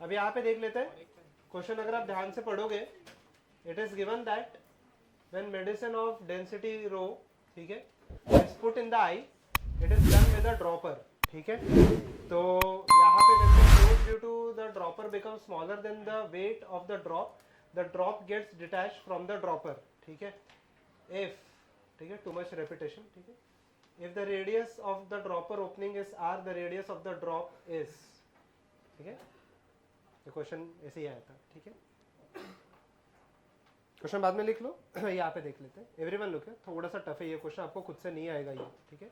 अभी यहाँ पे देख लेते हैं क्वेश्चन, अगर आप ध्यान से पढ़ोगे, it is given that when medicine of density rho, ठीक है, is put in the I, it is done with a dropper, ठीक है। तो यहाँ पे when the force due to the dropper becomes smaller than the weight of the drop gets detached from the dropper, ठीक है। If, ठीक है, too much repetition, ठीक है, if the radius of the dropper opening is r, the radius of the drop is, ठीक है, ये question ऐसे ही आया था, ठीक है। क्वेश्चन बाद में लिख लो, यहाँ पे देख लेते हैं। एवरीवन लुक है, थोड़ा सा टफ है ये क्वेश्चन, आपको खुद से नहीं आएगा ये, ठीक है।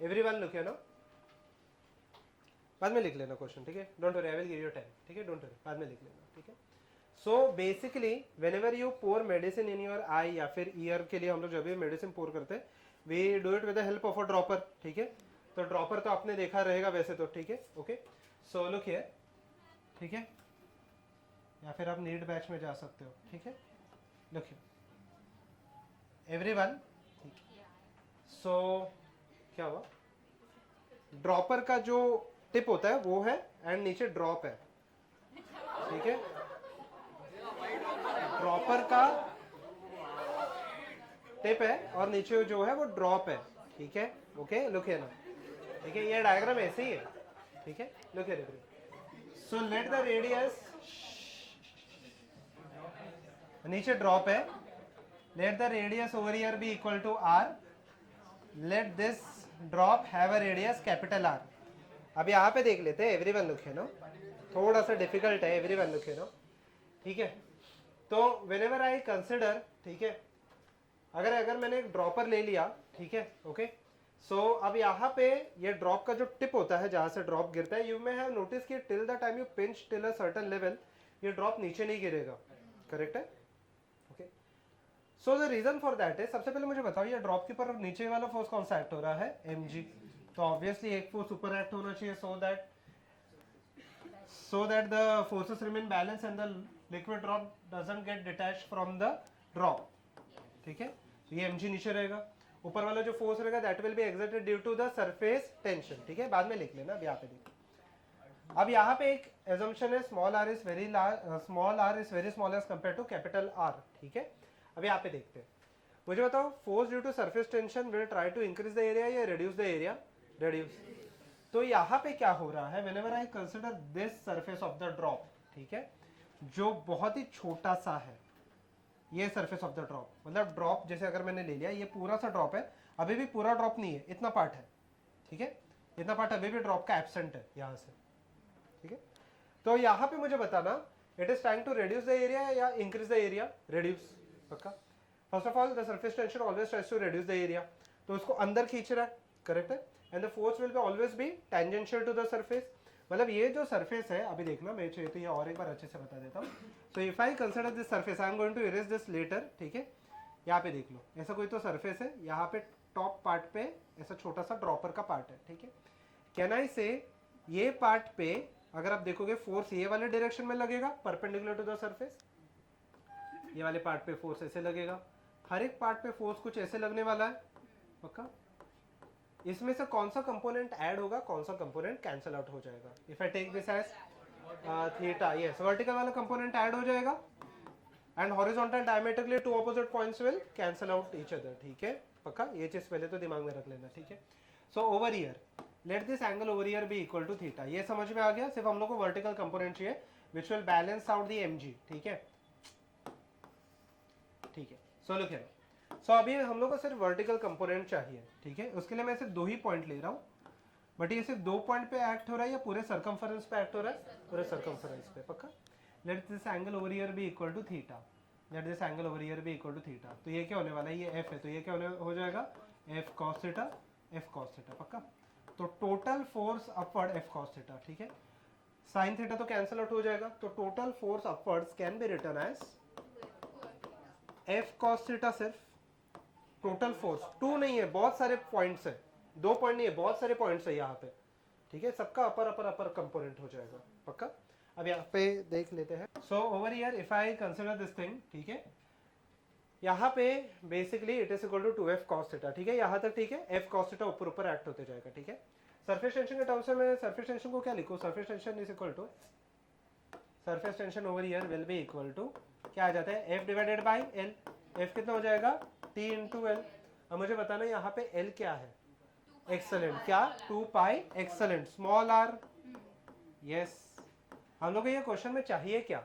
एवरीवन लुक है ना, बाद में लिख लेना क्वेश्चन, ठीक है, don't worry, I will give you time, ठीक है, डोंट वरी, बाद में लिख लेना, ठीक है। So basically whenever you pour medicine in your eye या फिर ईयर के लिए हम लोग जब भी मेडिसिन पोर करते हैं, we do it with the help of a dropper, ठीक है। तो ड्रॉपर तो आपने देखा रहेगा वैसे तो, ठीक है, ओके। सो लुक हियर, ठीक है, या फिर आप नीड बैच में जा सकते हो, ठीक है। लुक हियर एवरीवन, ठीक है। सो क्या हुआ, ड्रॉपर का जो टिप होता है वो है एंड नीचे ड्रॉप है, ठीक है। ड्रॉपर का टिप है और नीचे जो है वो ड्रॉप है, ठीक है, ओके। लुक हियर ना, ठीक है, ये डायग्राम ऐसे ही है, ठीक है। Look here, so let the radius, नीचे ड्रॉप है, let the radius over here be equal to R, let this drop have a radius capital R. अब यहाँ पे देख लेते हैं, एवरीवन लुक है ना, थोड़ा सा डिफिकल्ट है, एवरीवन लुक है ना, ठीक है। तो व्हेनेवर आई कंसिडर, ठीक है, अगर मैंने एक ड्रॉपर ले लिया, ठीक है, ओके। सो अब यहाँ पे ये ड्रॉप का जो टिप होता है जहां से ड्रॉप गिरता है, यू मे हैव नोटिस कि till the time you pinch till a certain level, ये ड्रॉप नीचे नहीं गिरेगा, करेक्ट है, okay. So the reason for that है, सबसे पहले मुझे बताओ ये ड्रॉप के ऊपर नीचे वाला फोर्स कौन सा एक्ट हो रहा है, mg। तो ऑब्वियसली एक फोर्स ऊपर एक्ट होना चाहिए, so that the forces remain balanced and the liquid drop doesn't get detached from the drop, ठीक है। तो ये mg नीचे रहेगा, ऊपर वाला जो फोर्स रहेगा that will be exerted due to the surface tension, ठीक है, बाद में लिख लेना। अब यहाँ पे देखो, अब यहाँ पे एक assumption है small r is very small as compared to capital R, ठीक है। अब यहाँ पे देखते हैं, मुझे बताओ force due to surface tension will try to increase the area या रिड्यूस द एरिया, रिड्यूस। तो यहाँ पे क्या हो रहा है, whenever I consider this surface of the drop, ठीक है, जो बहुत ही छोटा सा है, ये सरफेस ऑफ द ड्रॉप, मतलब ड्रॉप जैसे अगर मैंने ले लिया, ये पूरा सा ड्रॉप है, अभी भी पूरा ड्रॉप नहीं है, इतना पार्ट है, ठीक है, इतना पार्ट अभी भी ड्रॉप का एब्सेंट है यहाँ से, ठीक है। तो यहाँ पे मुझे बताना, it is trying to reduce the area या इंक्रीज द एरिया, रिड्यूस, पक्का। First of all the surface tension always tries to reduce the area, तो उसको अंदर खींच रहा है, करेक्ट है, and the force will be always be tangential to the surface. मतलब ये जो सरफेस है, अभी देखना, मैं चाहिए तो ये और एक बार अच्छे से बता देता हूँ। So if I consider this surface, I am going to erase this letter, ठीक है। यहाँ पे देख लो, ऐसा कोई तो सरफेस है, यहाँ पे टॉप पार्ट पे ऐसा छोटा सा ड्रॉपर का पार्ट है, ठीक है। कैन आई से ये पार्ट पे अगर आप देखोगे फोर्स ये वाले डायरेक्शन में लगेगा, परपेंडिकुलर टू द सरफेस, ये वाले पार्ट पे फोर्स ऐसे लगेगा, हर एक पार्ट पे फोर्स कुछ ऐसे लगने वाला है, पक्का। इसमें से कौन सा कंपोनेंट ऐड होगा, कौन सा कंपोनेंट कैंसिल आउट हो जाएगा। If I take this as theta, yes, vertical वाला कंपोनेंट ऐड हो जाएगा and horizontal diametrically two opposite points will cancel out each other, ठीक है, पक्का। ये चीज पहले तो दिमाग में रख लेना, ठीक है। So over here let this angle over here be equal to theta, ये समझ में आ गया। सिर्फ हम लोग को वर्टिकल कंपोनेंट चाहिए which will balance out the mg, ठीक है, ठीक है। सो लुक हियर, सो अभी हम लोग को सिर्फ वर्टिकल कंपोनेंट चाहिए, ठीक है। उसके लिए मैं सिर्फ 2 ही पॉइंट ले रहा हूँ, बट ये सिर्फ 2 पॉइंट पे एक्ट हो रहा है या पूरे सर्कमफरेंस पे एक्ट हो रहा है, पूरे सर्कमफरेंस पे, पक्का। Let this angle over here be equal to theta, let this angle over here be equal to theta. तो ये क्या होने वाला है, ये f है, तो ये क्या हो जाएगा, f cos theta, f cos theta, पक्का। तो total force upward f cos theta, ठीक है। साइन थीटा तो कैंसिल आउट हो जाएगा, तो total force upwards can be written as f cos theta, सिर्फ टोटल फोर्स, 2 नहीं है, बहुत सारे पॉइंट्स है, 2 पॉइंट नहीं है, बहुत सारे पॉइंट्स है यहाँ पे, ठीक है। सबका अपर अपर अपर कंपोनेंट हो जाएगा, पक्का। अब यहाँ पे देख लेते हैं। So over here if I consider this thing, ठीक है, यहाँ पे basically it is equal to 2f cos theta, ठीक है, यहाँ तक ठीक है। f cos थीटा ऊपर ऊपर एक्ट होते जाएगा, ठीक है। सरफेस टेंशन के टर्म्स में सरफेस टेंशन को क्या लिखूं, surface tension is equal to surface tension over here will be equal to क्या आ जाता है, F divided by L। F कितना हो जाएगा, T इंटू एल। अब मुझे बताना यहाँ पे L क्या है, एक्सेलेंट, क्या 2 पाई एक्सेलेंट स्मॉल r। यस, हम लोग को ये क्वेश्चन में चाहिए क्या,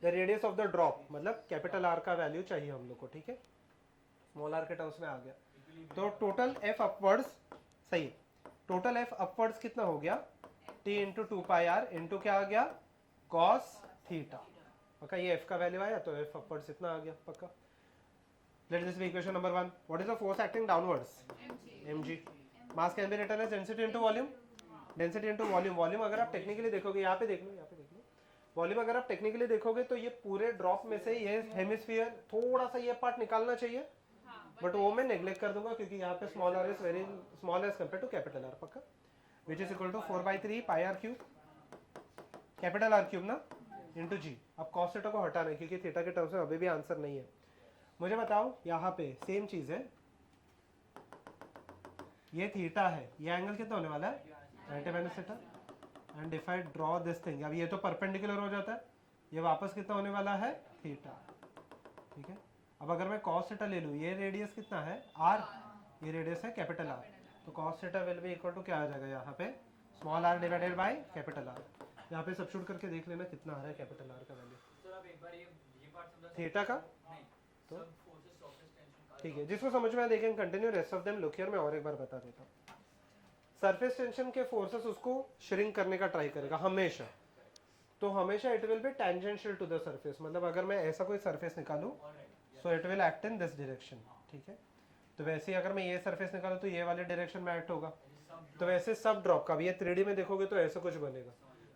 the radius of the drop, मतलब कैपिटल R का वैल्यू चाहिए हम लोग को, ठीक है, स्मॉल r के टर्म्स में आ गया। तो टोटल F अपवर्ड्स, सही है, टोटल F अपवर्ड्स कितना हो गया, T इंटू 2 पाई r इंटू क्या आ गया, cos थीटा। पक्का ये F का वैल्यू आया तो F अपवर्ड्स इतना आ गया पक्का। Let this be equation number 1। What is the force acting downwards, mg। Mass can be written as density into volume, density into volume. Volume अगर आप टेक्निकली देखोगे, यहाँ पे देख लो, यहाँ पे देख लो, वॉल्यूम अगर आप टेक्निकली देखोगे तो ये पूरे ड्रॉप में से ये हेमिस्फीयर थोड़ा सा ये पार्ट निकालना चाहिए, बट वो मैं नेग्लेक्ट कर दूंगा क्योंकि यहाँ पे small r is very small as compare to capital R पक्का, which is equal to 4/3 pi r cube, capital R cube ना, इंटू जी। अब कॉस थीटा को हटाना है क्योंकि थीटा के टर्म्स में अभी भी आंसर नहीं है। मुझे बताओ यहाँ पे सेम चीज है, ये थीटा है, ये एंगल कितना होने वाला है, 90 minus theta, and if I draw this thing, अब ये तो परपेंडिकुलर हो जाता है, ये वापस कितना होने वाला है, थीटा, ठीक है। अब अगर मैं cos थीटा ले लूँ, ये रेडियस कितना है r, ये रेडियस है कैपिटल R, तो cos theta will be equal to क्या आ जाएगा यहाँ पे, small r divided by capital R। यहाँ पे सब्स्टिट्यूट करके देख लेना कितना आ रहा है कैपिटल R का वैल्यू, सर आप एक बार ये पार्ट समझा थीटा का, नहीं, तो सब फोर्सेस सरफेस टेंशन ठीक है, जिसको समझ में आए देखें continue, rest of them look here, मैं और एक बार बता देता हूँ। सरफेस टेंशन के फोर्सेस उसको श्रिंक करने का ट्राई करेगा हमेशा, तो हमेशा it will be tangential to the surface, मतलब अगर मैं ऐसा कोई सरफेस निकालूं so it will act in this direction, ठीक है। तो वैसे ही अगर मैं ये सरफेस निकालूं तो ये वाले डायरेक्शन में एक्ट होगा। तो वैसे सब ड्रॉप का भी ये 3D में देखोगे तो ऐसा कुछ बनेगा,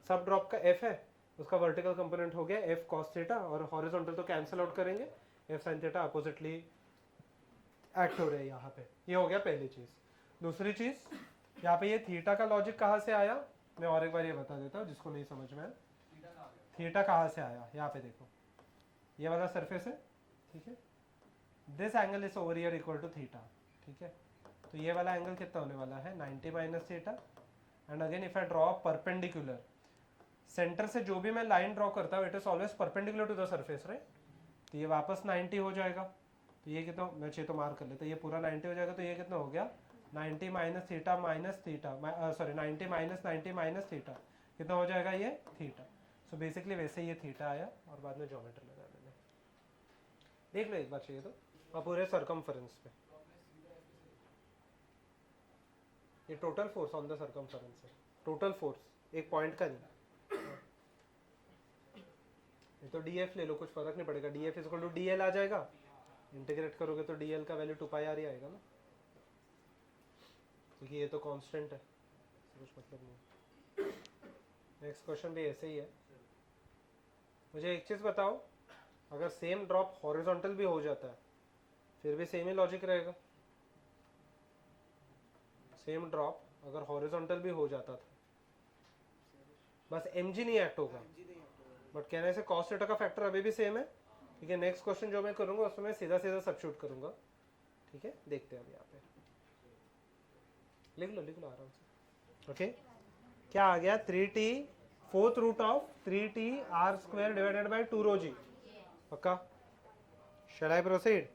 सब ड्रॉप का F है, उसका वर्टिकल कंपोनेंट हो गया F cos थीटा, और हॉरिजॉन्टल तो कैंसिल आउट करेंगे, F sin theta oppositely act हो रहा है यहाँ पे। ये हो गया पहली चीज। दूसरी चीज, यहाँ पे ये थीटा का लॉजिक कहाँ से आया, मैं और एक बार ये बता देता हूँ जिसको नहीं समझ में आया। थीटा कहाँ से आया, यहाँ पे देखो, ये वाला सरफेस है, ठीक है, this angle is over here equal to theta, ठीक है। तो ये वाला एंगल कितना होने वाला है, 90 minus theta, and again if I draw perpendicular, centre से जो भी मैं लाइन ड्रॉ करता हूँ it is always perpendicular to the surface, right. तो ये वापस 90 हो जाएगा, तो ये कितना, मैं चाहिए तो मार्क कर लेता, ये पूरा 90 हो जाएगा, तो ये कितना हो गया 90 minus theta minus theta, sorry 90 minus 90 minus theta, कितना हो जाएगा ये थीटा। सो बेसिकली वैसे ये थीटा आया और बाद में ज्योमेट्री लगा मैंने, देख लो एक बार चाहिए तो, और पूरे सरकमफरेंस पे ये total force on the circumference है, टोटल फोर्स, एक पॉइंट का नहीं। ये तो डीएफ ले लो, कुछ फर्क नहीं पड़ेगा, डीएफ इक्वल टू डीएल आ जाएगा, इंटीग्रेट करोगे तो डीएल का वैल्यू 2 पाई आर ही आएगा ना, क्योंकि ये तो कांस्टेंट है, कुछ मतलब नहीं। नेक्स्ट क्वेश्चन भी ऐसे ही है। मुझे एक चीज बताओ, अगर सेम ड्रॉप हॉरिजॉन्टल भी हो जाता है फिर भी सेम ही लॉजिक रहेगा, सेम ड्रॉप अगर हॉरिजॉन्टल भी हो जाता था, बस mg नहीं एक्ट होगा, बट कहने से cos थीटा का फैक्टर अभी भी सेम है, ठीक है। नेक्स्ट क्वेश्चन जो मैं करूंगा उसमें मैं सीधा सीधा सब्स्टिट्यूट करूंगा, ठीक है, देखते हैं अब यहाँ पे, लिख लो आराम से, ओके। क्या आ गया, 3t fourth root of 3t r square divided by 2 rho g, पक्का। Shall I proceed.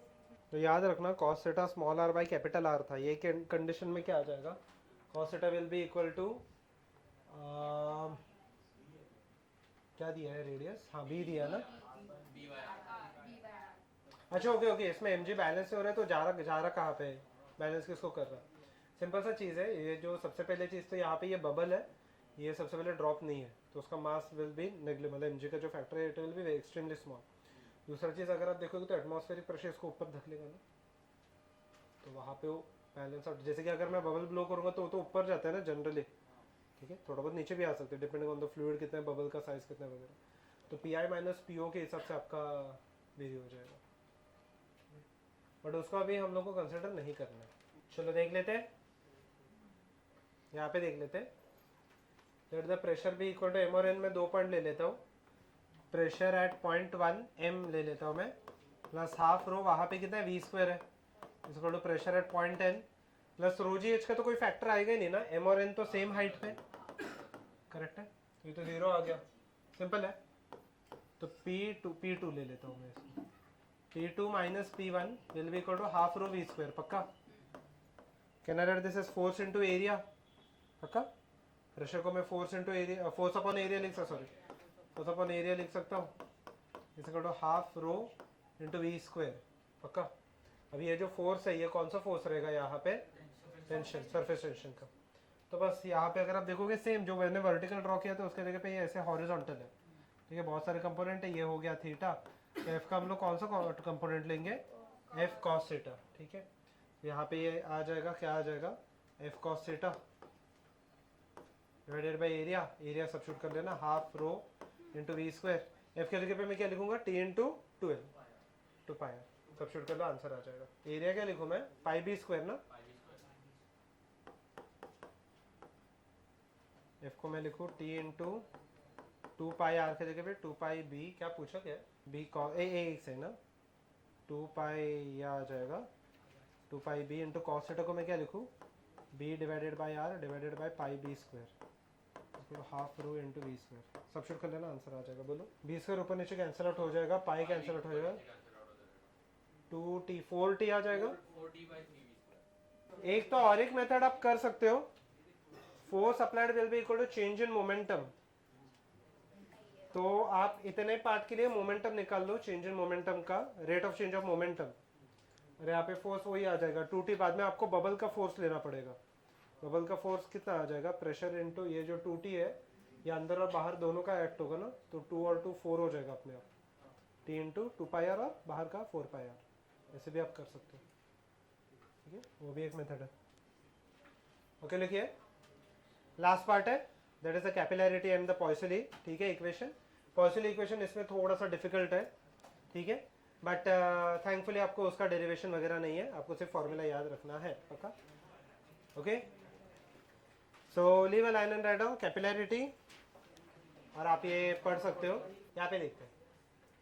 तो याद रखना cos theta small r by capital R था, ये कंडीशन में क्या आ जाएगा, cos theta will be equal to क्या दिया है रेडियस, हाँ b दिया ना, अच्छा ओके, इसमें mg बैलेंस हो रहा है, तो जा रहा कहाँ पे, बैलेंस किसको कर रहा है, सिंपल सा चीज़ है। ये जो सबसे पहले चीज़ तो यहाँ पे ये बबल है, ये सबसे पहले ड्रॉप नहीं है, तो उसका मास विल बी नेग्लिजिबल, मतलब mg का जो फैक्टर है it will be extremely small. दूसरा चीज़ अगर आप देखोगे तो एटमॉस्फेरिक प्रेशर इसको ऊपर धकेलेगा ना, तो वहाँ पे वो बैलेंस आउट, जैसे कि अगर मैं बबल ब्लो करूँगा तो वो तो ऊपर जाता है ना जनरली, ठीक है, थोड़ा बहुत नीचे भी आ सकते हैं डिपेंडिंग ऑन द फ्लूइड कितना है, बबल का साइज कितना है वगैरह, तो P I minus P O के हिसाब से आपका वेरी हो जाएगा, बट उसको अभी हम लोग को कंसिडर नहीं करना है। चलो देख लेते हैं, यहाँ पे देख लेते हैं, लेट द प्रेशर भी इक्वल टू एम और एन, में 2 पॉइंट ले लेता हूँ, प्रेशर एट पॉइंट 1 m ले लेता हूँ मैं, प्लस हाफ रो, वहाँ पे कितना है v स्क्वायर है, equal to pressure at point n plus rho ji H का तो कोई फैक्टर आएगा ही नहीं ना, m और n तो सेम हाइट पे, करेक्ट है, तो ये तो 0 आ गया, सिंपल है। तो P2 ले लेता हूँ मैं इसको, P2 minus P1 will be equal to half rho V square, पक्का। Can I write this is force into area, पक्का। प्रेशर को मैं force into area, force upon area लिख सकता, सॉरी फोर्स अपॉन एरिया लिख सकता हूँ, is equal to half rho into V square, पक्का। अब ये जो फोर्स है ये कौन सा फोर्स रहेगा यहाँ पे, टेंशन, सरफेस टेंशन का। तो बस यहाँ पे अगर आप देखोगे सेम जो मैंने वर्टिकल ड्रॉ किया था उसके जगह पे ये ऐसे हॉरिजॉन्टल है, ठीक है। बहुत सारे कंपोनेंट है, ये हो गया थीटा, तो एफ का हम लोग कौन सा कंपोनेंट लेंगे, एफ कॉस थीटा, ठीक है। यहाँ पे ये आ जाएगा, क्या आ जाएगा, F cos theta divided by area, area substitute कर लेना, half rho into v square. F के जगह पे मैं क्या लिखूंगा, T into 12 two pi R, substitute कर लो, आंसर आ जाएगा। एरिया क्या लिखूं मैं, पाई बी स्क्वायर ना, एफ को मैं लिखूँ टी इंटू 2 पाई आर के जगह पे 2 पाई बी, क्या पूछा क्या, बी कॉस ए से ना, 2 पाई यह आ जाएगा 2 pi b into cos theta को मैं क्या लिखूँ, b divided by R divided by pi b square, half rho into b square, substitute कर लेना, आंसर आ जाएगा। बोलो, बी स्क्वायर ऊपर नीचे कैंसिल आउट हो जाएगा, पाई कैंसिल आउट हो जाएगा, 2t 4t आ जाएगा। एक तो और एक मेथड आप कर सकते हो, force applied will be equal to change in momentum. तो आप इतने पार्ट के लिए मोमेंटम निकाल लो, चेंज इन मोमेंटम का, rate of change of momentum, और यहाँ पे फोर्स वही आ जाएगा 2t। बाद में आपको बबल का फोर्स लेना पड़ेगा, बबल का फोर्स कितना आ जाएगा, प्रेशर इनटू ये जो 2t है, ये अंदर और बाहर दोनों का एक्ट होगा ना, तो 2 और 2 4 हो जाएगा अपने आप, t इंटू 2 पाई आर और बाहर का 4 पाई आर, ऐसे भी आप कर सकते हो, ठीक है, वो भी एक मेथड है। ओके, लिखिए लास्ट पार्ट है, that is the capillarity and the Poiseuille, ठीक है, इक्वेशन। पॉइसली इक्वेशन इसमें थोड़ा सा डिफिकल्ट है, ठीक है, बट थैंकफुली आपको उसका डेरिवेशन वगैरह नहीं है, आपको सिर्फ फॉर्मूला याद रखना है, पक्का। Okay, so leave a line and write down capillarity, और आप ये पढ़ सकते हो, यहाँ पे लिखते हैं।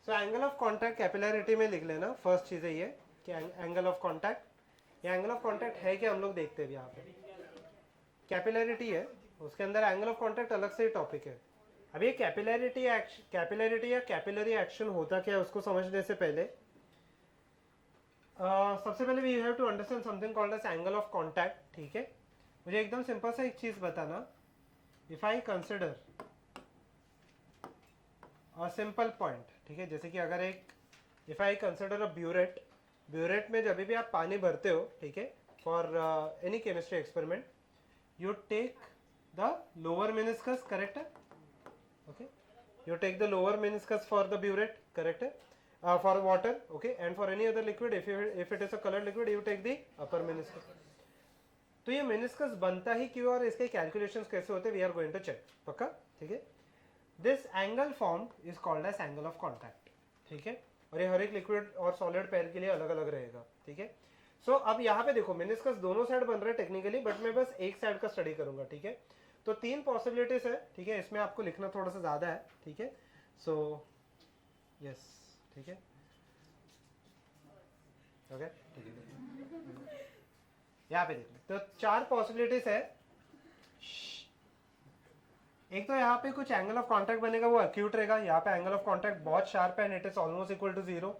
So angle of contact capillarity में लिख लेना, फर्स्ट चीज़ है ये कि एंगल ऑफ कॉन्टैक्ट, ये एंगल ऑफ कॉन्टैक्ट है कि हम लोग देखते हैं यहाँ पे कैपिलैरिटी है, उसके अंदर एंगल ऑफ कॉन्टैक्ट अलग से टॉपिक है। अब ये कैपिलैरिटी या कैपिलरी एक्शन होता क्या है उसको समझने से पहले सबसे पहले we have to understand something called as angle of contact, ठीक है। मुझे एकदम सिंपल सा एक चीज बताना, if I consider a simple point, ठीक है, जैसे कि अगर एक if I consider a burette, burette में जब भी आप पानी भरते हो, ठीक है, for any chemistry experiment, you take the lower meniscus, correct है, okay, you take the lower meniscus for the burette, correct है, for water, okay, and for any other liquid, if it is a colored liquid, you take the upper meniscus। तो ये meniscus बनता ही क्यों और इसके calculations कैसे होते हैं, we are going to check, पक्का, ठीक है। this angle formed is called as angle of contact, ठीक है, और ये हर एक लिक्विड और सॉलिड पैर के लिए अलग अलग रहेगा, ठीक है। सो अब यहाँ पे देखो मेनिस्कस दोनों साइड बन रहे हैं टेक्निकली, बट मैं बस एक साइड का स्टडी करूंगा, ठीक है। तो 3 पॉसिबिलिटीज है, ठीक है, इसमें आपको लिखना थोड़ा सा ज्यादा है, ठीक है। सो यस, ठीक है, ओके, ठीक है, यहाँ पे देखो तो 4 पॉसिबिलिटीज है। एक तो यहाँ पे कुछ एंगल ऑफ कॉन्टैक्ट बनेगा, वो एक्यूट रहेगा, यहाँ पे एंगल ऑफ कॉन्टैक्ट बहुत शार्प है and it is almost equal to 0।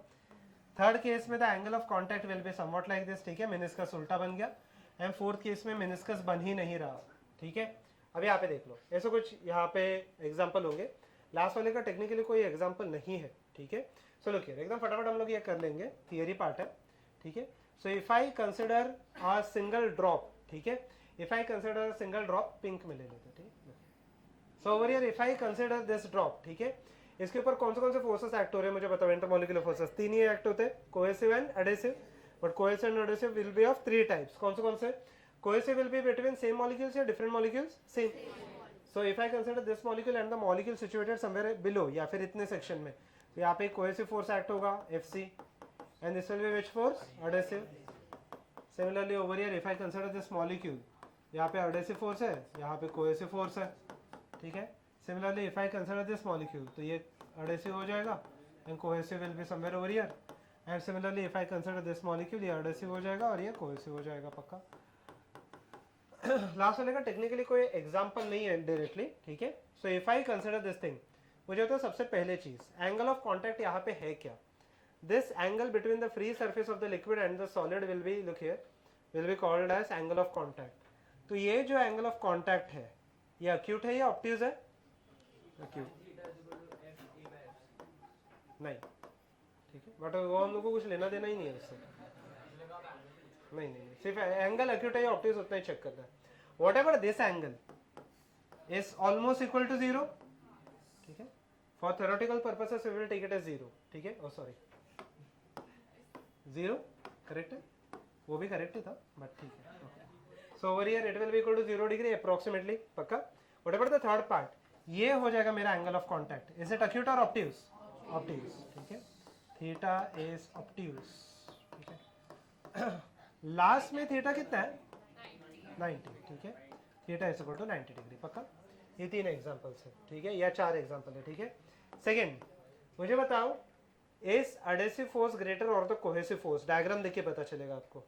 Third case में the angle of contact will be somewhat like this, ठीक है, मेनिस्कस उल्टा बन गया। एंड फोर्थ केस में मेनिस्कस बन ही नहीं रहा, ठीक है। अब यहाँ पे देख लो, ऐसे कुछ यहाँ पे एग्जांपल होंगे, लास्ट वाले का टेक्निकली कोई एग्जांपल नहीं है, ठीक है। सो लुक हियर, एकदम फटाफट हम लोग ये कर लेंगे, थियरी पार्ट है, ठीक है। So if I consider a single drop, ठीक है, if I consider single drop, pink में ले लेते हैं, ठीक है। So over here if I consider this drop, ठीक है, इसके ऊपर कौन से फोर्सेस एक्ट हो रहे हैं मुझे बताओ, इंटरमोलिकुलर फोर्सेस 3 ही एक्ट होते हैं, cohesive and adhesive, but cohesive and adhesive will be of 3 types, कौन से cohesive will be between same molecules या different molecules, same. So if I consider this molecule and the molecule situated somewhere below या फिर इतने section में, तो यहाँ पे कोहेसिव फोर्स एक्ट होगा Fc, and this will be which force, adhesive. Similarly over here if I consider this molecule, यहाँ पे एडेसिव फोर्स है, यहाँ पे कोहेसिव फोर्स है, ठीक है। Similarly, if I consider this molecule, तो ये adhesive हो जाएगा and cohesive will be somewhere over here. And similarly, if I consider this molecule, ये adhesive हो जाएगा और ये cohesive हो जाएगा, पक्का। लास्ट वाले का टेक्निकली कोई एग्जांपल नहीं है डायरेक्टली, ठीक है। So if I consider this thing, मुझे तो सबसे पहले चीज एंगल ऑफ कांटेक्ट यहाँ पे है क्या. This angle between the free surface of the liquid and the solid will be, look here, will be called as angle of contact. तो ये जो एंगल ऑफ कांटेक्ट है ये अक्यूट है या ऑब्ट्यूज है? अक्यूट नहीं, ठीक है, बट वो हम लोग को कुछ लेना देना ही नहीं है उससे. नहीं नहीं, सिर्फ एंगल अक्यूट है या ऑब्ट्यूज उतना ही चेक करना है. Whatever this angle is almost equal to 0, ठीक है. For theoretical purposes we will take it as 0, ठीक है. ओ सॉरी 0 करेक्ट है, वो भी करेक्ट ही था बट ठीक है. So over here it will be equal to 0 degree approximately, पक्का. Whatever the third part, ये हो जाएगा मेरा angle of contact. Is it acute और ऑब्ट्यूज? ऑब्ट्यूज, ठीक है. थीटा इज ऑब्ट्यूज, ठीक है. लास्ट में थीटा कितना है? 90, ठीक है. Theta is equal to 90 degree, पक्का. ये 3 एग्जांपल्स है, ठीक है, या 4 एग्जांपल है, ठीक है. सेकंड, मुझे बताओ इज एडहेसिव फोर्स ग्रेटर और द कोहेसिव फोर्स? डायग्राम देख के पता चलेगा आपको.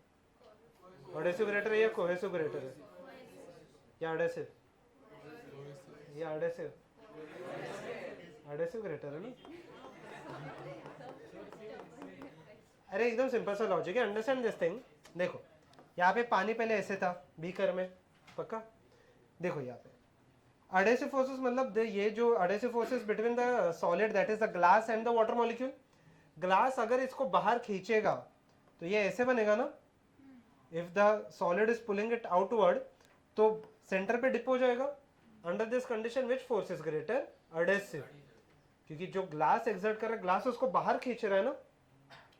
एडहेसिव ग्रेटर है या कोहेसिव ग्रेटर है? या एडहेसिव, या एडहेसिव, एडहेसिव ग्रेटर है ना. अरे एकदम सिंपल सा लॉजिक है, अंडरस्टैंड दिस थिंग. देखो यहाँ पे पानी पहले ऐसे था बीकर में, पक्का. देखो यहाँ पे एडहेसिव फोर्सेस मतलब ये जो adhesive forces between the solid that is the glass and the water molecule. Glass अगर इसको बाहर खींचेगा तो ये ऐसे बनेगा ना. If the solid is pulling it outward तो सेंटर पे डिप हो जाएगा. Under this condition which force is greater? Adhesive, क्योंकि जो ग्लास एक्सर्ट कर रहा है, ग्लास उसको बाहर खींच रहा है ना,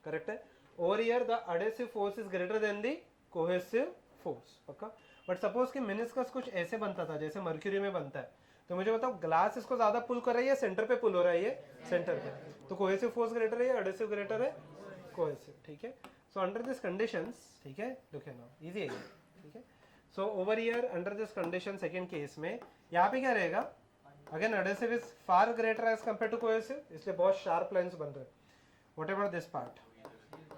करेक्ट है. Over here the adhesive force is greater than the cohesive force, पक्का. बट सपोज कि मेनिस्कस कुछ ऐसे बनता था जैसे मर्क्यूरी में बनता है, तो मुझे बताओ ग्लास इसको ज्यादा पुल कर रही है, सेंटर पे पुल हो रहा है, ये सेंटर पे, तो कोहेसिव फोर्स ग्रेटर है या एडहेसिव ग्रेटर है? कोहेसिव, ठीक है. सो अंडर दिस कंडीशंस, ठीक है, लुक हियर नाउ, इजी है, ठीक है. So over here under this condition second case में यहाँ पे क्या रहेगा? Again adhesive is far greater as compare to cohesive, इसलिए बहुत शार्प लाइंस बन रहे हैं. Whatever this part,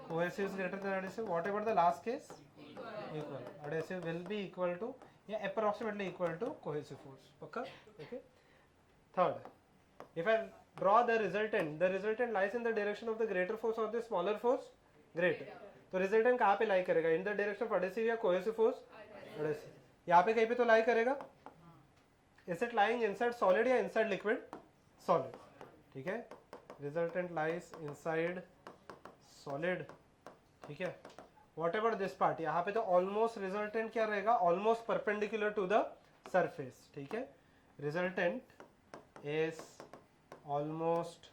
cohesive is greater than adhesive. Whatever the last case, equal. Adhesive will be equal to या approximately equal to cohesive force, पक्का. Okay. Third, if I draw the resultant lies in the direction of the greater force or the smaller force? Greater. तो resultant कहाँ पे lie करेगा? In the direction of adhesive या cohesive force? Adhesive. यहाँ पे कहीं पे तो lie करेगा. Is it lying inside solid या inside liquid? Solid. ठीक है. Resultant lies inside solid. ठीक है. Whatever this part, यहाँ पे तो ऑलमोस्ट रिजल्टेंट क्या रहेगा? Almost perpendicular to the surface, ठीक है. Resultant is almost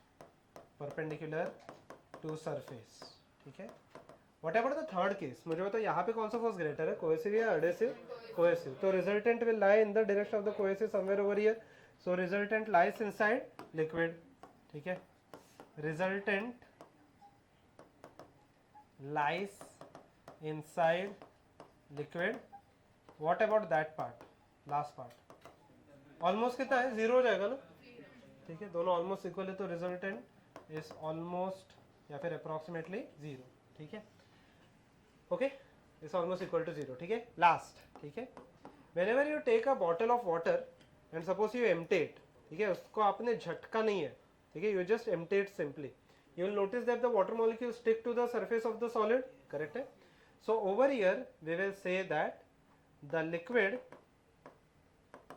perpendicular to surface, ठीक है. व्हाटएवर द थर्ड केस, मुझे बताओ यहाँ पे कौन सा फोर्स ग्रेटर है, कोहेसिव या एडहेसिव? कोहेसिव. तो resultant will lie in the direction of the cohesive somewhere over here. So resultant lies inside liquid, ठीक है. Resultant lies inside liquid. What about that part, last part? almost कितना है? 0 हो जाएगा ना, ठीक है. दोनों almost equal है तो resultant is almost या फिर approximately 0, ठीक है. okay, is almost equal to 0, ठीक है. last, ठीक है. whenever you take a bottle of water and suppose you empty it, ठीक है, उसको आपने झटका नहीं है, ठीक है, you just empty it simply, you will notice that the water molecules stick to the surface of the solid, correct है. So over here we will say that the liquid,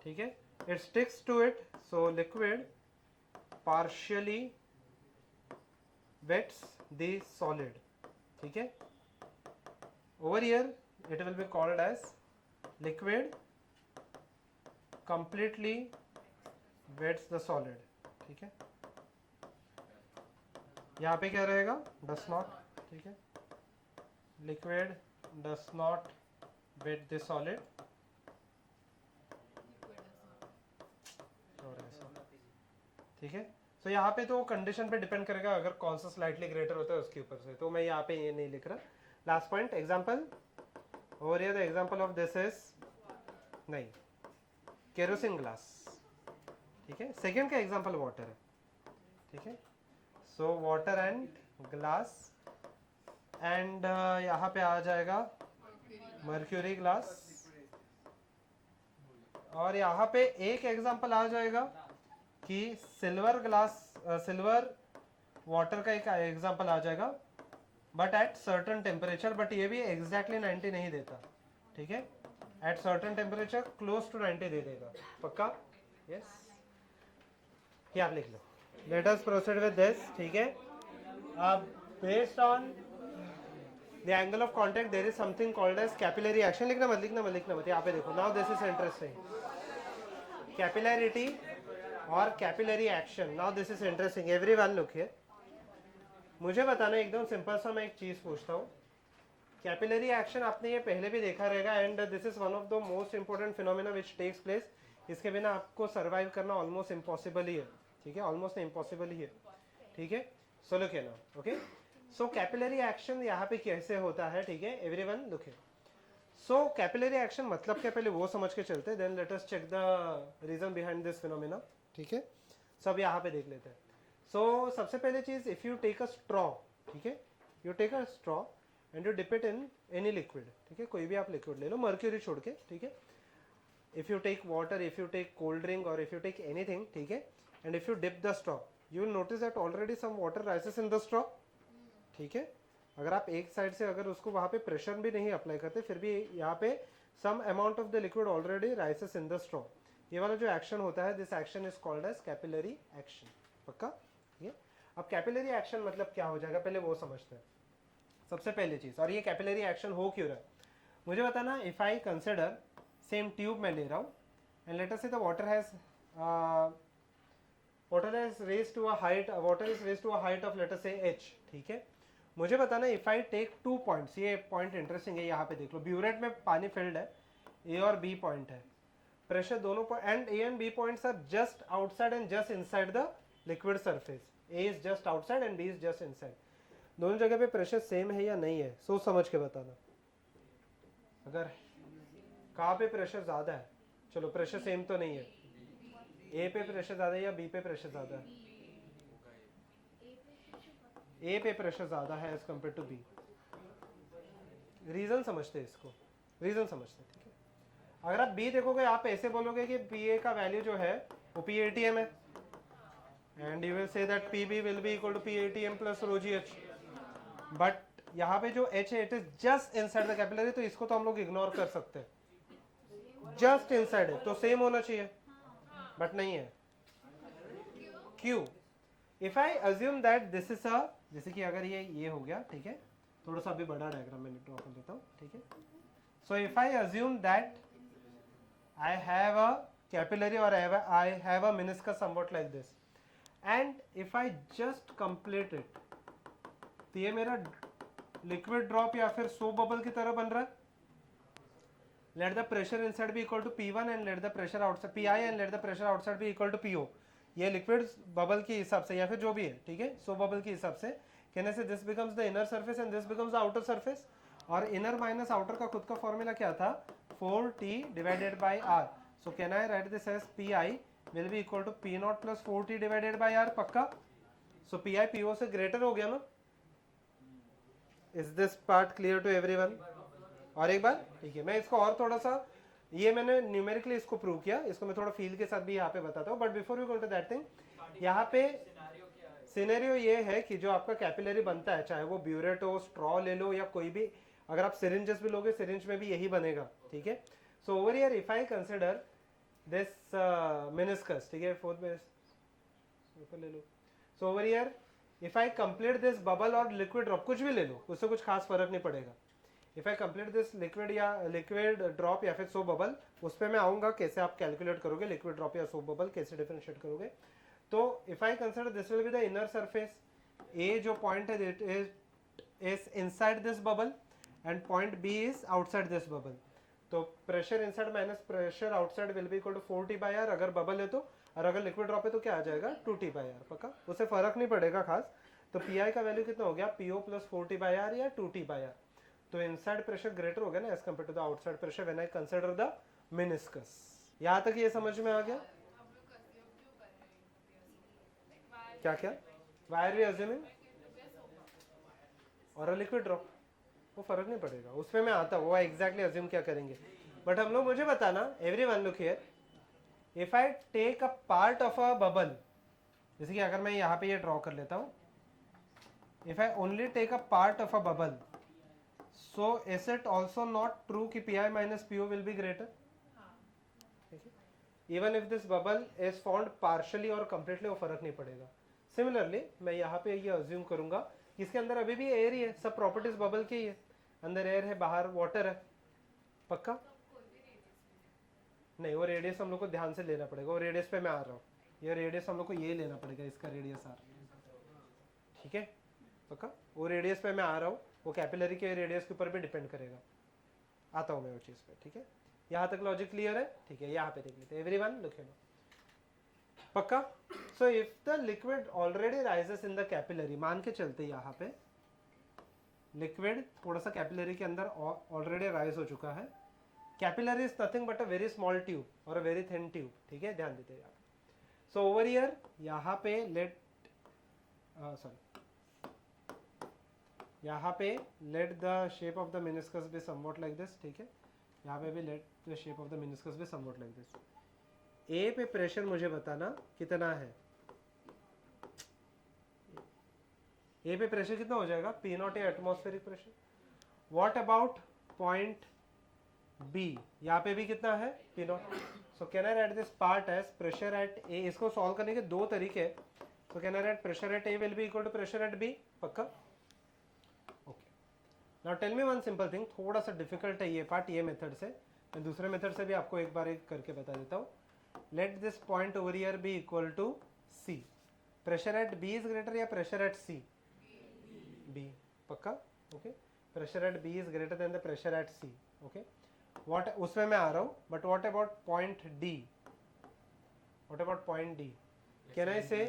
ठीक है, it sticks to it, so liquid partially wets the solid, ठीक है. Over here it will be called as liquid completely wets the solid, ठीक है. यहाँ पे क्या रहेगा? does not, ठीक है. liquid does not wet the solid, ठीक है. तो यहाँ पे तो कंडीशन पे डिपेंड करेगा, अगर कौन सा स्लाइटली ग्रेटर होता है उसके ऊपर से, तो मैं यहाँ पे ये नहीं लिख रहा. Last point, example over here, the example of this is नहीं केरोसिन ग्लास, ठीक है. सेकंड का एग्जांपल वाटर है, ठीक है. So water and glass and यहाँ पे आ जाएगा मर्क्यूरी ग्लास, और यहाँ पे एक एग्जांपल आ जाएगा कि सिल्वर वाटर का एक एग्जांपल आ जाएगा, but at certain temperature, but ये भी एग्जैक्टली 90 नहीं देता, ठीक है, at certain temperature close to 90 दे देगा, पक्का? यस, ये आप लिख लो। Let us proceed with this, ठीक है। अब based on the angle of contact there is something called as capillary action. लिखना मत, यहाँ पे देखो, now this is interesting, capillarity और capillary action. Now this is interesting, everyone look here. मुझे बताना, एकदम सिंपल सा मैं एक चीज पूछता हूँ, कैपिलरी एक्शन आपने ये पहले भी देखा रहेगा, and this is one of the most important phenomena which takes place. इसके बिना आपको सर्वाइव करना ऑलमोस्ट इम्पॉसिबल ही है, ठीक है, ऑलमोस्ट इम्पॉसिबल ही है, ठीक है। सो लुक ना, ओके। सो कैपिलरी एक्शन यहाँ पे कैसे होता है, ठीक है, everyone look here. So capillary action मतलब क्या, पहले वो समझ के चलते हैं, then let us check the reason behind this phenomena, ठीक है। सब यहाँ पे देख लेते हैं। सो सबसे पहले चीज, if you take a straw, ठीक है, you take a straw and you dip it in any liquid, ठीक है, कोई भी आप लिक्विड ले लो, मर्क्यूरी छोड़ के, ठीक है। If you take water, if you take cold drink, और इफ यू टेक एनीथिंग, ठीक है, and if you dip the straw, you will notice that already some water rises in the straw, ठीक है। अगर आप एक साइड से अगर उसको वहां पे प्रेशर भी नहीं अप्लाई करते, फिर भी यहाँ पे some amount of the liquid already rises in the straw. ये वाला जो एक्शन होता है, this action is called as capillary action, पक्का? ये अब कैपिलरी एक्शन मतलब क्या हो जाएगा, पहले वो समझते हैं सबसे पहले चीज। और ये कैपिलरी एक्शन हो क्यों रहा है मुझे बताना। If I consider same tube में ले रहा हूँ, and let us say the water has raised to a height of let us say h, ठीक है। मुझे बताना, इफ आई टेक 2 पॉइंट्स, ये पॉइंट इंटरेस्टिंग है, यहाँ पे देख लो, ब्यूरेट में पानी फिल्ड है, ए और बी पॉइंट है, प्रेशर दोनों and A and B points are just outside and just inside the liquid surface. A is just outside and B is just inside. दोनों जगह पे प्रेशर सेम है या नहीं है, सोच समझ के बताना। अगर कहाँ पे प्रेशर ज्यादा है, चलो प्रेशर सेम तो नहीं है, ए पे प्रेशर ज्यादा है या बी पे प्रेशर ज्यादा है? ए पे प्रेशर ज्यादा है as compare to B. Reason समझते हैं इसको, रीजन समझते हैं, ठीक है। अगर आप बी देखोगे, आप ऐसे बोलोगे कि पी ए का वैल्यू जो है वो पी ए टी एम है, and you will say that P B will be equal to P A T M plus rho ji H. But यहाँ पे जो एच है, it is just inside the capillary, तो इसको तो हम लोग इग्नोर कर सकते हैं, जस्ट इनसाइड है तो सेम होना चाहिए, बट नहीं है। क्यों? If I assume that this is a, जैसे कि अगर ये हो गया, ठीक है, थोड़ा सा अभी बड़ा डायग्राम में ड्रॉ कर देता हूँ, ठीक है। So if I assume that I have a capillary और I have a meniscus somewhat like this, and if I just complete it, तो ये मेरा लिक्विड ड्रॉप या फिर सोप बबल की तरह बन रहा है। Let the pressure inside be equal to P1 and let the pressure outside PI and let the pressure outside be equal to PO। ये लिक्विड बबल के हिसाब से या फिर जो भी है, ठीक है, सो बबल के हिसाब से कहने से this becomes the inner surface and this becomes the outer surface. और इनर माइनस आउटर का खुद का फॉर्मूला क्या था, 4T divided by R। So can I write this as PI will be equal to P0 plus 4T divided by R, पक्का? So PI PO से greater हो गया ना। Is this part clear to everyone? और एक बार, ठीक है, मैं इसको और थोड़ा सा, ये मैंने न्यूमेरिकली इसको प्रूव किया, इसको मैं थोड़ा फील के साथ भी यहाँ पे बताता हूँ, but before we go to that thing, यहाँ पे सिनेरियो ये है कि जो आपका कैपिलरी बनता है, चाहे वो ब्यूरेट हो, स्ट्रॉ ले लो या कोई भी, अगर आप सिरिंजेस भी लोगे, सिरिंज में भी यही बनेगा, ठीक है। So over here if I consider this meniscus, ठीक है, फोर्थ पेपर ले लो। So over here if I complete this bubble और लिक्विड ड्रॉप, कुछ भी ले लो, उससे कुछ खास फर्क नहीं पड़ेगा। If I complete this liquid या लिक्विड ड्रॉप या फिर सोप बबल, उस पर मैं आऊंगा कैसे आप कैलकुलेट करोगे लिक्विड ड्रॉप या सोप बबल कैसे डिफरेंशिएट करोगे। तो if I consider this will be the inner surface, A जो पॉइंट है it is inside this bubble and point B is outside this bubble. तो pressure inside minus pressure outside will be equal to 4T by R अगर bubble है तो, और अगर liquid drop है तो क्या आ जाएगा 2T बाई आर, पक्का? उससे फर्क नहीं पड़ेगा खास। तो PI का वैल्यू कितना हो गया, PO plus 4T by R या 2T बाई आर। तो इनसाइड प्रेशर ग्रेटर हो गया ना as compare to the outside pressure when I consider the meniscus. यहाँ तक ये समझ में आ गया? क्या क्या वायर वी अज्यूमिंग और अ लिक्विड ड्रॉप, वो फर्क नहीं पड़ेगा, उसमें मैं आता हूँ वो एग्जैक्टली अज्यूम क्या करेंगे। बट हम लोग, मुझे बताना, everyone look here, if I take a part of a bubble, जैसे कि अगर मैं यहाँ पे ये ड्रॉ कर लेता हूँ, if I only take a part of a bubble, so is it also not true कि P I minus P O will be greater, even if this bubble is formed partially और completely, वो फर्क नहीं पड़ेगा। Similarly मैं यहाँ पे ये अज्यूम करूंगा कि इसके अंदर अभी भी एयर ही है, सब प्रॉपर्टीज बबल की ही है, अंदर एयर है, बाहर वाटर है, पक्का? नहीं, वो रेडियस हम लोग को ध्यान से लेना पड़ेगा, वो रेडियस पे मैं आ रहा हूँ, ये रेडियस हम लोग को ये लेना पड़ेगा, इसका रेडियस आर, ठीक है पक्का? वो रेडियस पे मैं आ रहा हूँ, वो कैपिलरी के रेडियस के ऊपर भी डिपेंड करेगा, आता हूँ मैं वो चीज़ पे, ठीक है? यहाँ तक लॉजिक क्लियर है? ठीक है, यहाँ पे देख लेते हैं। एवरीवन लुक हियर, पक्का? So if the liquid already rises in the capillary, मान के चलते यहाँ पे लिक्विड थोड़ा सा कैपिलरी के अंदर ऑलरेडी राइज हो चुका है, capillary is nothing but a very small tube और अ वेरी थिन ट्यूब, ठीक है, ध्यान देते हैं। सो ओवर हियर यहाँ पे लेट यहाँ पे let the shape of the meniscus be somewhat like this, ठीक है, यहाँ पे भी let the shape of the meniscus be somewhat like this. A पे प्रेशर मुझे बताना कितना है, ए पे प्रेशर कितना हो जाएगा, P naught a atmospheric pressure. What about point B, यहाँ पे भी कितना है, P naught. So can I write this part as pressure at A. इसको सॉल्व करने के दो तरीके हैं। So can I write pressure at A will be equal to pressure at B, पक्का? Okay, now tell me one simple thing, थोड़ा सा difficult है ये पार्ट, ये मेथड से, मैं दूसरे मेथड से भी आपको एक बार एक करके बता देता हूँ। Let this point over here be equal to C, pressure at B is greater या प्रेशर एट सी? बी, पक्का? Okay, pressure at B is greater than the pressure at C, okay, what, उसमें मैं आ रहा हूँ, but what about point D, what about point D, can I say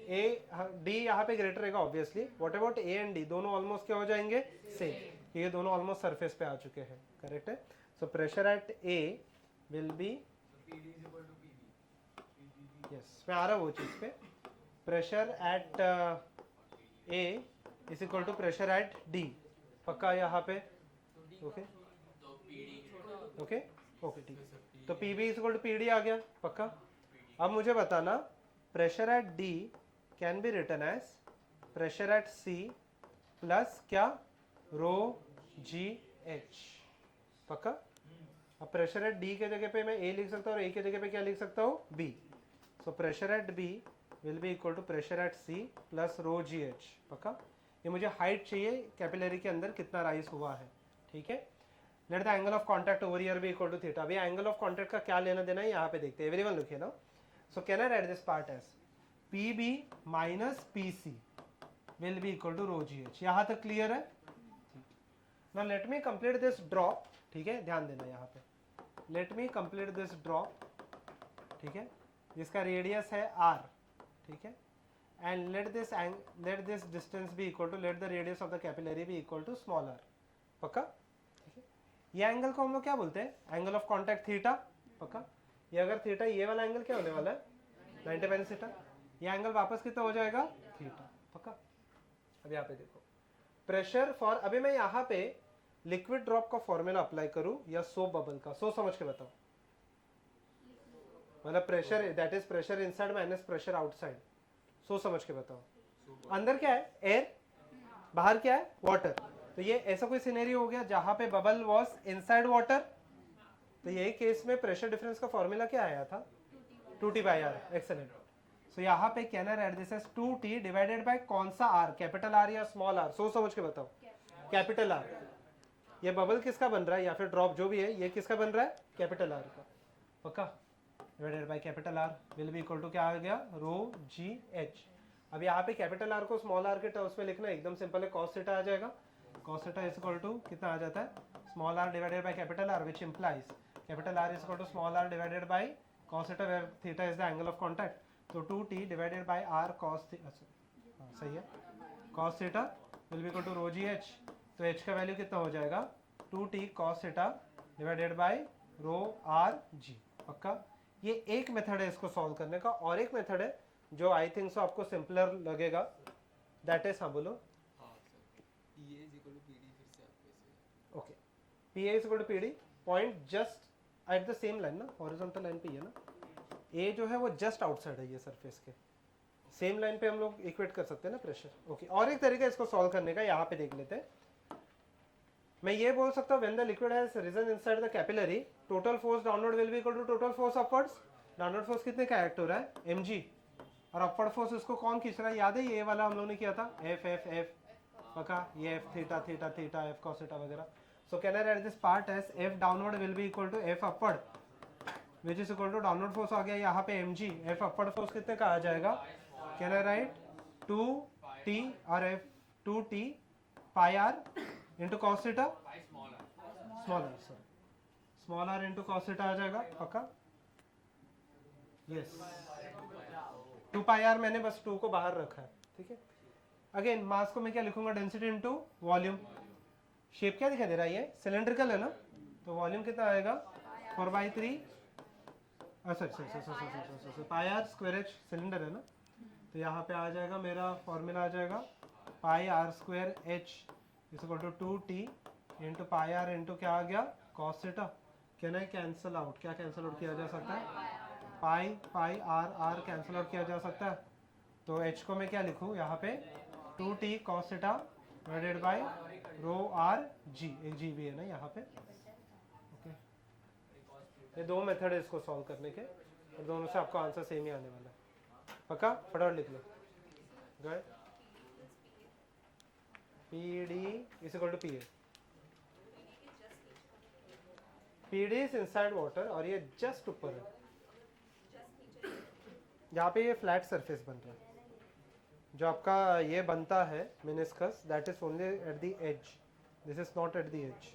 A, D यहाँ पे greater रहेगा obviously, what about A and D, दोनों almost क्या हो जाएंगे, सेम, ये दोनों ऑलमोस्ट सरफेस पे आ चुके हैं, करेक्ट है? So pressure at A will be, yes मैं आ रहा हूँ वो चीज पे, pressure at A is equal to pressure at D, पक्का यहाँ पे? ओके ओके ओके, ठीक है, तो P B is equal to P D आ गया, पक्का? अब मुझे बताना pressure at D can be written as pressure at C plus क्या, रो जी एच, पक्का? अब प्रेशर एट डी के जगह पे मैं ए लिख सकता हूँ और ए के जगह पे क्या लिख सकता हूँ, B. So pressure at B will be equal to pressure at C plus rho ji H, पक्का? ये मुझे हाइट चाहिए कैपिलरी के अंदर कितना राइज हुआ है, ठीक है? Let the angle of contact over here be equal to theta. अभी एंगल ऑफ कॉन्टैक्ट का क्या लेना देना है यहाँ पे देखते हैं, everyone look here now. So can I write this part as P B minus P C will be equal to rho ji H, यहाँ तक क्लियर है? Now let me complete this drop, ठीक है, ध्यान देना यहाँ पे, let me complete this drop, ठीक है, जिसका रेडियस है r, ठीक है, and let this distance be equal to, let the radius of the capillary be equal to small r, पक्का? ठीक है, ये एंगल को हम लोग क्या बोलते हैं, एंगल ऑफ कॉन्टैक्ट थीटा, पक्का? ये अगर थीटा, ये वाला एंगल क्या होने वाला है, 90 माइनस थीटा, ये एंगल वापस कितना हो जाएगा, थीटा, पक्का? अब यहाँ पे देखो प्रेशर फॉर, अभी मैं यहाँ पे लिक्विड ड्रॉप का फॉर्मूला अप्लाई करूं या सोप बबल का, सोच समझ के बताओ, मतलब pressure that is pressure inside minus pressure outside, सोच समझ के बताओ। अंदर क्या है, एयर, बाहर क्या है, वाटर। तो ये ऐसा कोई सिनेरियो हो गया जहां पे बबल वाज इनसाइड वाटर, तो यही केस में प्रेशर डिफरेंस का फॉर्मूला क्या आया था, 2T by are, excellent. So यहाँ पे can I write this as 2T divided by कौन सा आर, कैपिटल आर या स्मॉल आर, सोच समझ के बताओ, कैपिटल आर। ये बबल किसका बन रहा है या फिर ड्रॉप जो भी है, ये किसका बन रहा है, कैपिटल आर का, पक्का? Divided by capital R will be equal to क्या आ गया, रो जी एच। अब यहाँ पे कैपिटल आर को स्मॉल आर के टर्म्स में लिखना एकदम सिंपल है, कॉस थीटा आ जाएगा, cos theta is equal to कितना आ जाता है, small R divided by capital R, which implies capital R is equal to small R divided by cos theta, where theta is the angle of contact, तो 2T divided by R cos theta, सही है, cos theta will be equal to rho ji H. तो H का value कितना हो जाएगा, 2T cos theta divided by rho are G, पक्का? ये एक मेथड है इसको सॉल्व करने का, और एक मेथड है जो आई थिंक सो आपको सिंपलर लगेगा, दैट इज, हाँ बोलो। Okay, P A is equal to P D, point just at the same line ना, हॉरिजॉन्टल लाइन पे ही है ना, ए जो है वो जस्ट आउटसाइड है ये सरफेस के, सेम लाइन पे हम लोग इक्वेट कर सकते हैं ना प्रेशर। ओके, और एक तरीका इसको सॉल्व करने का यहाँ पे देख लेते हैं। मैं ये बोल सकता हूँ when the liquid has risen inside the capillary total force downward will be equal to total force upwards. Downward force कितने का एक्ट हो रहा है, mg, और अपवर्ड फोर्स इसको कौन खींच रहा है, याद है ये वाला हम लोगों ने किया था, एफ एफ एफ पका, ये F theta theta theta F cos theta वगैरह। So can I write this part as F downward will be equal to F upward which is equal to downward force आ गया यहाँ पे mg, F upward force कितने का आ जाएगा, can I write 2t और F 2t pi are into cos theta, small R, sorry small R into cos theta आ जाएगा पक्का, यस 2 पाई आर, मैंने बस 2 को बाहर रखा है, ठीक है। अगेन मास को मैं क्या लिखूंगा, डेंसिटी इंटू वॉल्यूम। शेप क्या दिखाई दे रहा है, ये सिलेंड्रिकल है ना, तो वॉल्यूम कितना आएगा 4/3, sorry pi R square H, cylinder है ना, तो यहाँ पे आ जाएगा मेरा फॉर्मूला आ जाएगा pi R square H is equal to 2t into pi are into क्या आ गया cos theta. Can I cancel out, क्या कैंसल आउट किया जा सकता है, pi pi R R cancel out किया जा सकता है, तो h को मैं क्या लिखूँ यहाँ पे 2t cos theta divided by rho are G, एक जी भी है ना यहाँ पे। ओके, ये दो मेथड है इसको सॉल्व करने के, और दोनों से आपको आंसर सेम ही आने वाला है पक्का, फटाफट लिख लो। गए P D is equal to P A, P D is inside water और ये जस्ट ऊपर है, यहाँ पे ये फ्लैट सरफेस बन रहा है, जो आपका ये बनता है meniscus that is only at the edge, this is not at the edge.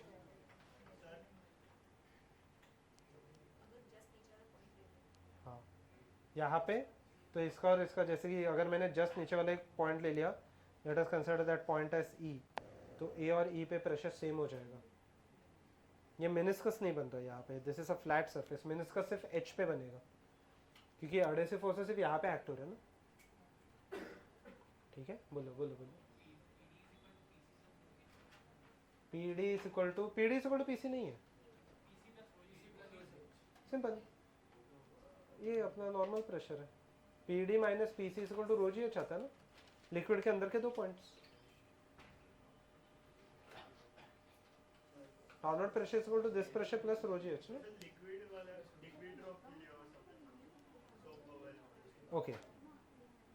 हाँ यहाँ पे तो इसका और इसका, जैसे कि अगर मैंने जस्ट नीचे वाला एक पॉइंट ले लिया, let us consider that point as E, तो ए और ई पे प्रेशर सेम हो जाएगा। ये मेनिस्कस नहीं बन रहा यहाँ पे, this is a flat surface, meniscus सिर्फ एच पे बनेगा क्योंकि एडहेसिव फोर्सेस सिर्फ यहाँ पे एक्ट हो रहे हैं ना, ठीक है। बोलो बोलो बोलो, P D is equal to P C नहीं है, सिंपल, ये अपना नॉर्मल प्रेशर है, P D minus P C is equal to rho ji H आता है ना, लिक्विड के अंदर के दो points, downward pressure is equal to this pressure plus rho ji H ना। ओके,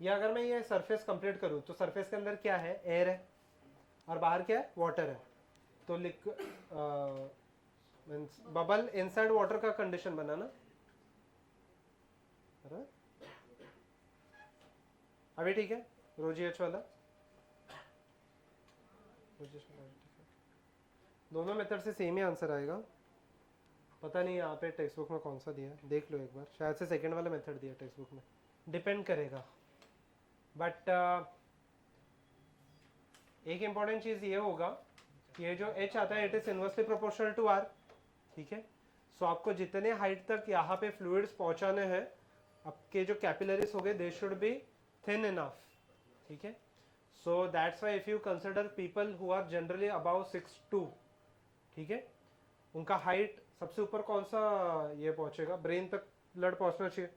ये अगर मैं ये सरफेस कंप्लीट करूँ तो सरफेस के अंदर क्या है, एयर है और बाहर क्या है, वाटर है, तो मींस बबल इनसाइड वाटर का कंडीशन बना ना, अभी ठीक है, रोजी एच वाला दोनों मेथड से सेम ही आंसर आएगा, पता नहीं यहाँ पे टेक्स्ट बुक में कौन सा दिया है, देख लो एक बार, शायद से सेकंड वाला मेथड दिया टेक्स्ट बुक में, डिपेंड करेगा। बट एक इम्पॉर्टेंट चीज़ ये होगा कि ये जो h आता है it is inversely proportional to r, ठीक है। सो आपको जितने हाइट तक यहाँ पे फ्लूइड्स पहुँचाने हैं, आपके जो कैपिलरीज हो गए they should be thin enough, ठीक है। So that's why if you consider people who are generally about 6'2", ठीक है, उनका हाइट सबसे ऊपर कौन सा ये पहुंचेगा, ब्रेन तक ब्लड पहुंचना चाहिए,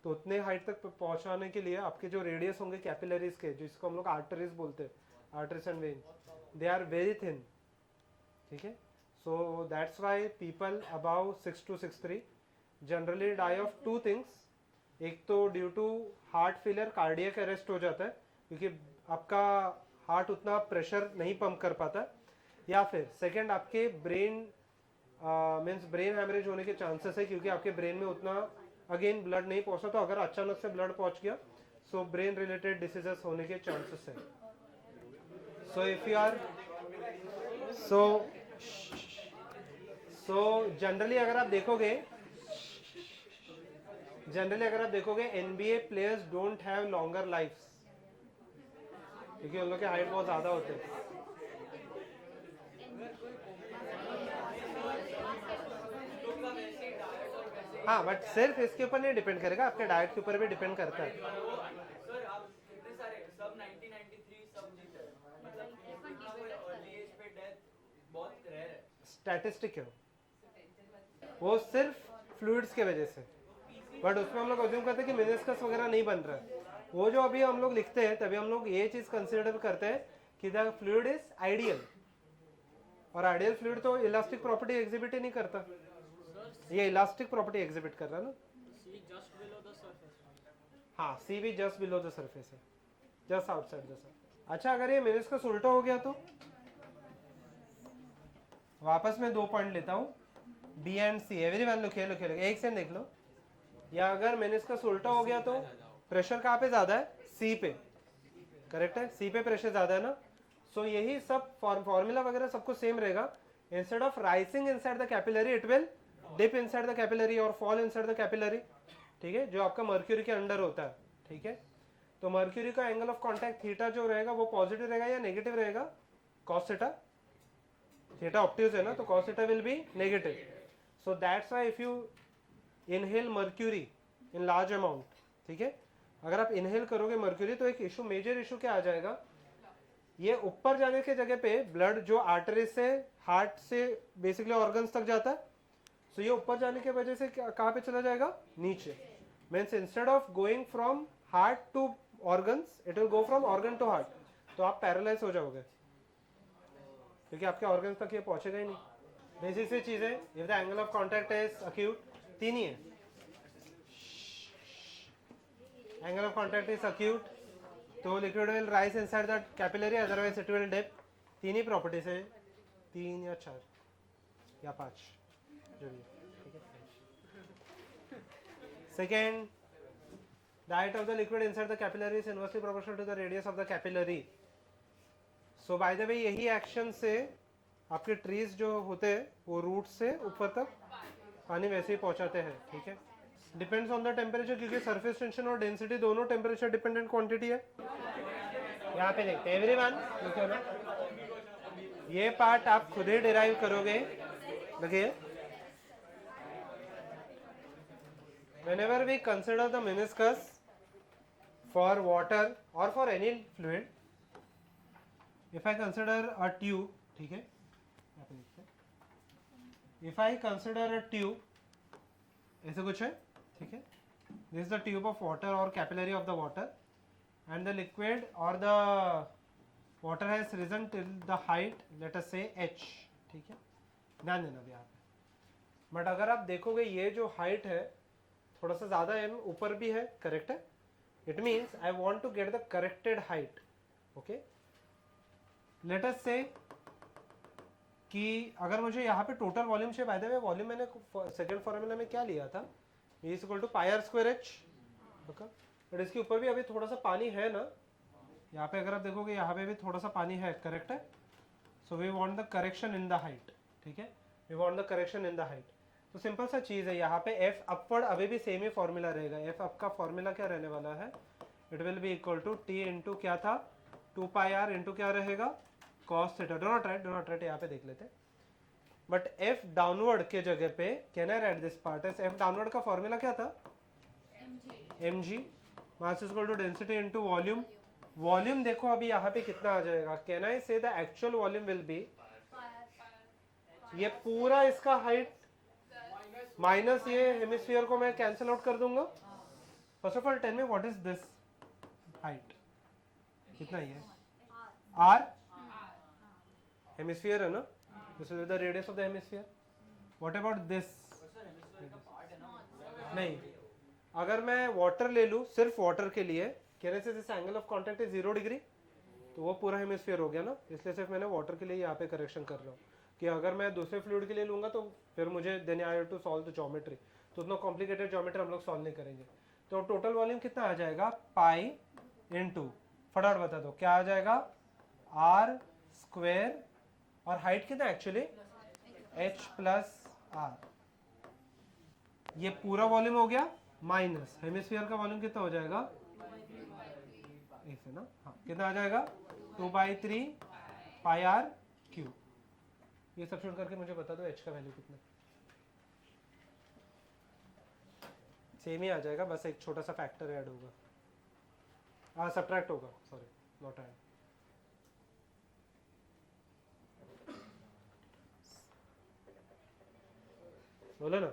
तो उतने हाइट तक पहुंचाने के लिए आपके जो रेडियस होंगे कैपिलरीज के, जिसको हम लोग आर्टरीज बोलते हैं, arteries and vein, they are very thin, ठीक है। So that's why people about 6 to 6'3" generally die of 2 things, एक तो due to heart failure, cardiac arrest हो जाता है क्योंकि आपका हार्ट उतना प्रेशर नहीं पंप कर पाता, या फिर सेकंड आपके ब्रेन मीन्स ब्रेन हैमरेज होने के चांसेस है क्योंकि आपके ब्रेन में उतना अगेन ब्लड नहीं पहुंचता, तो अगर अचानक से ब्लड पहुंच गया सो ब्रेन रिलेटेड डिसीजेस होने के चांसेस है। So if you are so generally अगर आप देखोगे NBA players don't have longer lifes क्योंकि उन लोग के हाइट बहुत ज्यादा होते हैं। हाँ बट सिर्फ इसके ऊपर नहीं डिपेंड करेगा, आपके डाइट के ऊपर भी डिपेंड करता है। सर आप कितने सारे सब 1993 सब जीते, मतलब इतना कोई अर्ली एज पे डेथ बहुत रेयर है, स्टैटिस्टिक है वो सिर्फ फ्लूइड्स के वजह से। पीसी बट उसमें हम लोग अज्यूम करते हैं कि मेनिस्कस वगैरह नहीं बन रहा है। वो जो अभी हम लोग लिखते हैं तभी हम लोग ये चीज कंसिडर करते हैं कि द फ्लूइड इज आइडियल, और आइडियल फ्लूइड तो इलास्टिक प्रॉपर्टी एग्जिबिट ही नहीं करता, ये इलास्टिक प्रॉपर्टी एग्जिबिट कर रहा है ना। C just below the surface. हाँ, सी भी जस्ट बिलो द सरफेस है, जस्ट आउटसाइड द सरफेस। अच्छा, अगर ये मेनिस्कस उल्टा हो गया तो वापस मैं 2 पॉइंट लेता हूँ, बी एंड सी, एवरीवन लिखे एक से देख लो। या अगर मेनिस्कस उल्टा हो गया तो प्रेशर कहाँ पे ज्यादा है, सी पे, करेक्ट है, सी पे प्रेशर ज्यादा है ना। सो यही सब फॉर्मूला वगैरह सबको सेम रहेगा। Instead of rising inside the capillary it will dip inside the capillary और फॉल इनसाइड द कैपिलरी, ठीक है, जो आपका मर्क्यूरी के अंडर होता है, ठीक है। तो मर्क्यूरी का एंगल ऑफ कांटेक्ट थीटा जो रहेगा वो पॉजिटिव रहेगा या नेगेटिव रहेगा, कॉस थीटा, थीटा ऑप्टिव्स है ना, तो cos theta will B negative. So that's why if you inhale mercury in large amount, ठीक है, अगर आप इनहेल करोगे मर्क्यूरी तो एक इशू, मेजर इशू क्या आ जाएगा, ये ऊपर जाने के जगह पे ब्लड जो आर्टरी से हार्ट से बेसिकली ऑर्गन्स तक जाता है, सो ये ऊपर जाने की वजह से कहाँ पे चला जाएगा, नीचे। Means instead of going from heart to organs it will go from organ to heart, तो आप पैरालाइज हो जाओगे क्योंकि आपके ऑर्गन्स तक ये पहुंचेगा ही नहीं। बेसिक सी चीजें, if the angle of contact is acute, तीन ही है, angle of contact is acute तो liquid will rise inside the capillary, otherwise it will dip. तीन ही प्रॉपर्टीज है, 3 या 4 या 5 जो भी, ठीक है। Second, the height of the liquid inside the capillary is inversely proportional to the radius of the capillary. So by the way यही एक्शन से आपके ट्रीज जो होते हैं वो रूट से ऊपर तक पानी वैसे ही पहुंचाते हैं, ठीक है। डिपेंड्स ऑन द टेम्परेचर, क्योंकि सरफेस टेंशन और डेंसिटी दोनों टेम्परेचर डिपेंडेंट क्वांटिटी है। यहाँ पे देखते हैं एवरीवन, देखो ना, ये पार्ट आप खुद ही डिराइव करोगे। देखिए, whenever we consider the meniscus for water or for any fluid, if I consider a tube, ठीक है, if I consider a tube, ऐसे कुछ है, ठीक है, this is the tube of water or capillary of the water, and the liquid or the water has risen till the height, let us say h, ठीक है, ध्यान देना भी यहाँ पे। बट अगर आप देखोगे ये जो हाइट है थोड़ा सा ज्यादा है, ऊपर भी है, करेक्ट है, it means I want to get the corrected height, okay. Let us say कि अगर मुझे यहाँ पे टोटल वॉल्यूम चाहिए, बाय द वे वॉल्यूम मैंने सेकंड फॉर्मूला में क्या लिया था, E is equal to pi R square H, okay. But इसके ऊपर भी अभी थोड़ा सा पानी है ना, यहाँ पे अगर आप देखोगे यहाँ पे भी थोड़ा सा पानी है, करेक्ट है। So we want the correction in the height, ठीक है, we want the correction in the height. तो सिंपल सा चीज है, यहाँ पे एफ अपवर्ड अभी भी सेम ही फॉर्मूला रहेगा। एफ अप का फॉर्मूला क्या रहने वाला है, it will be equal to T into क्या था, 2 पाई आर इंटू क्या रहेगा, cos theta. Do not write, यहाँ पे देख लेते हैं। बट एफ डाउनवर्ड के जगह पे can I write this part as F downward का फॉर्मूला क्या था, M G, mass is equal to density into volume. Volume देखो अभी यहाँ पे कितना आ जाएगा, कैन आई से the actual volume will be, ये पूरा इसका हाइट माइनस ये हेमिस्फीयर को मैं कैंसिल आउट कर दूंगा। First of all tell me what is this height, कितना ये आर, हेमिस्फीयर है ना, this is the radius of the hemisphere. What about this, नहीं, अगर मैं वाटर ले लूं सिर्फ वाटर के लिए, कहने से this angle of contact is 0 degree, तो वो पूरा हेमिस्फीयर हो गया ना, इसलिए सिर्फ मैंने वाटर के लिए यहाँ पे करेक्शन कर रहा हूँ। कि अगर मैं दूसरे फ्लूइड के लिए लूंगा तो फिर मुझे then I have to solve the geometry, तो उतना कॉम्प्लिकेटेड ज्योमेट्री हम लोग सॉल्व नहीं करेंगे। तो टोटल वॉल्यूम कितना आ जाएगा, पाई इनटू, फटाफट बता दो क्या आ जाएगा, आर स्क्वायर, और हाइट कितना एक्चुअली एच प्लस आर। ये पूरा वॉल्यूम हो गया माइनस हेमिस्फीयर का वॉल्यूम कितना हो जाएगा, ऐसे ना, हाँ, कितना आ जाएगा 2/3 पाई आर क्यूब। ये सब्स्टिट्यूट करके मुझे बता दो h का वैल्यू कितना, सेम ही आ जाएगा, बस एक छोटा सा फैक्टर ऐड होगा, हाँ सब्ट्रैक्ट होगा, सॉरी नॉट ऐड। बोलो ना,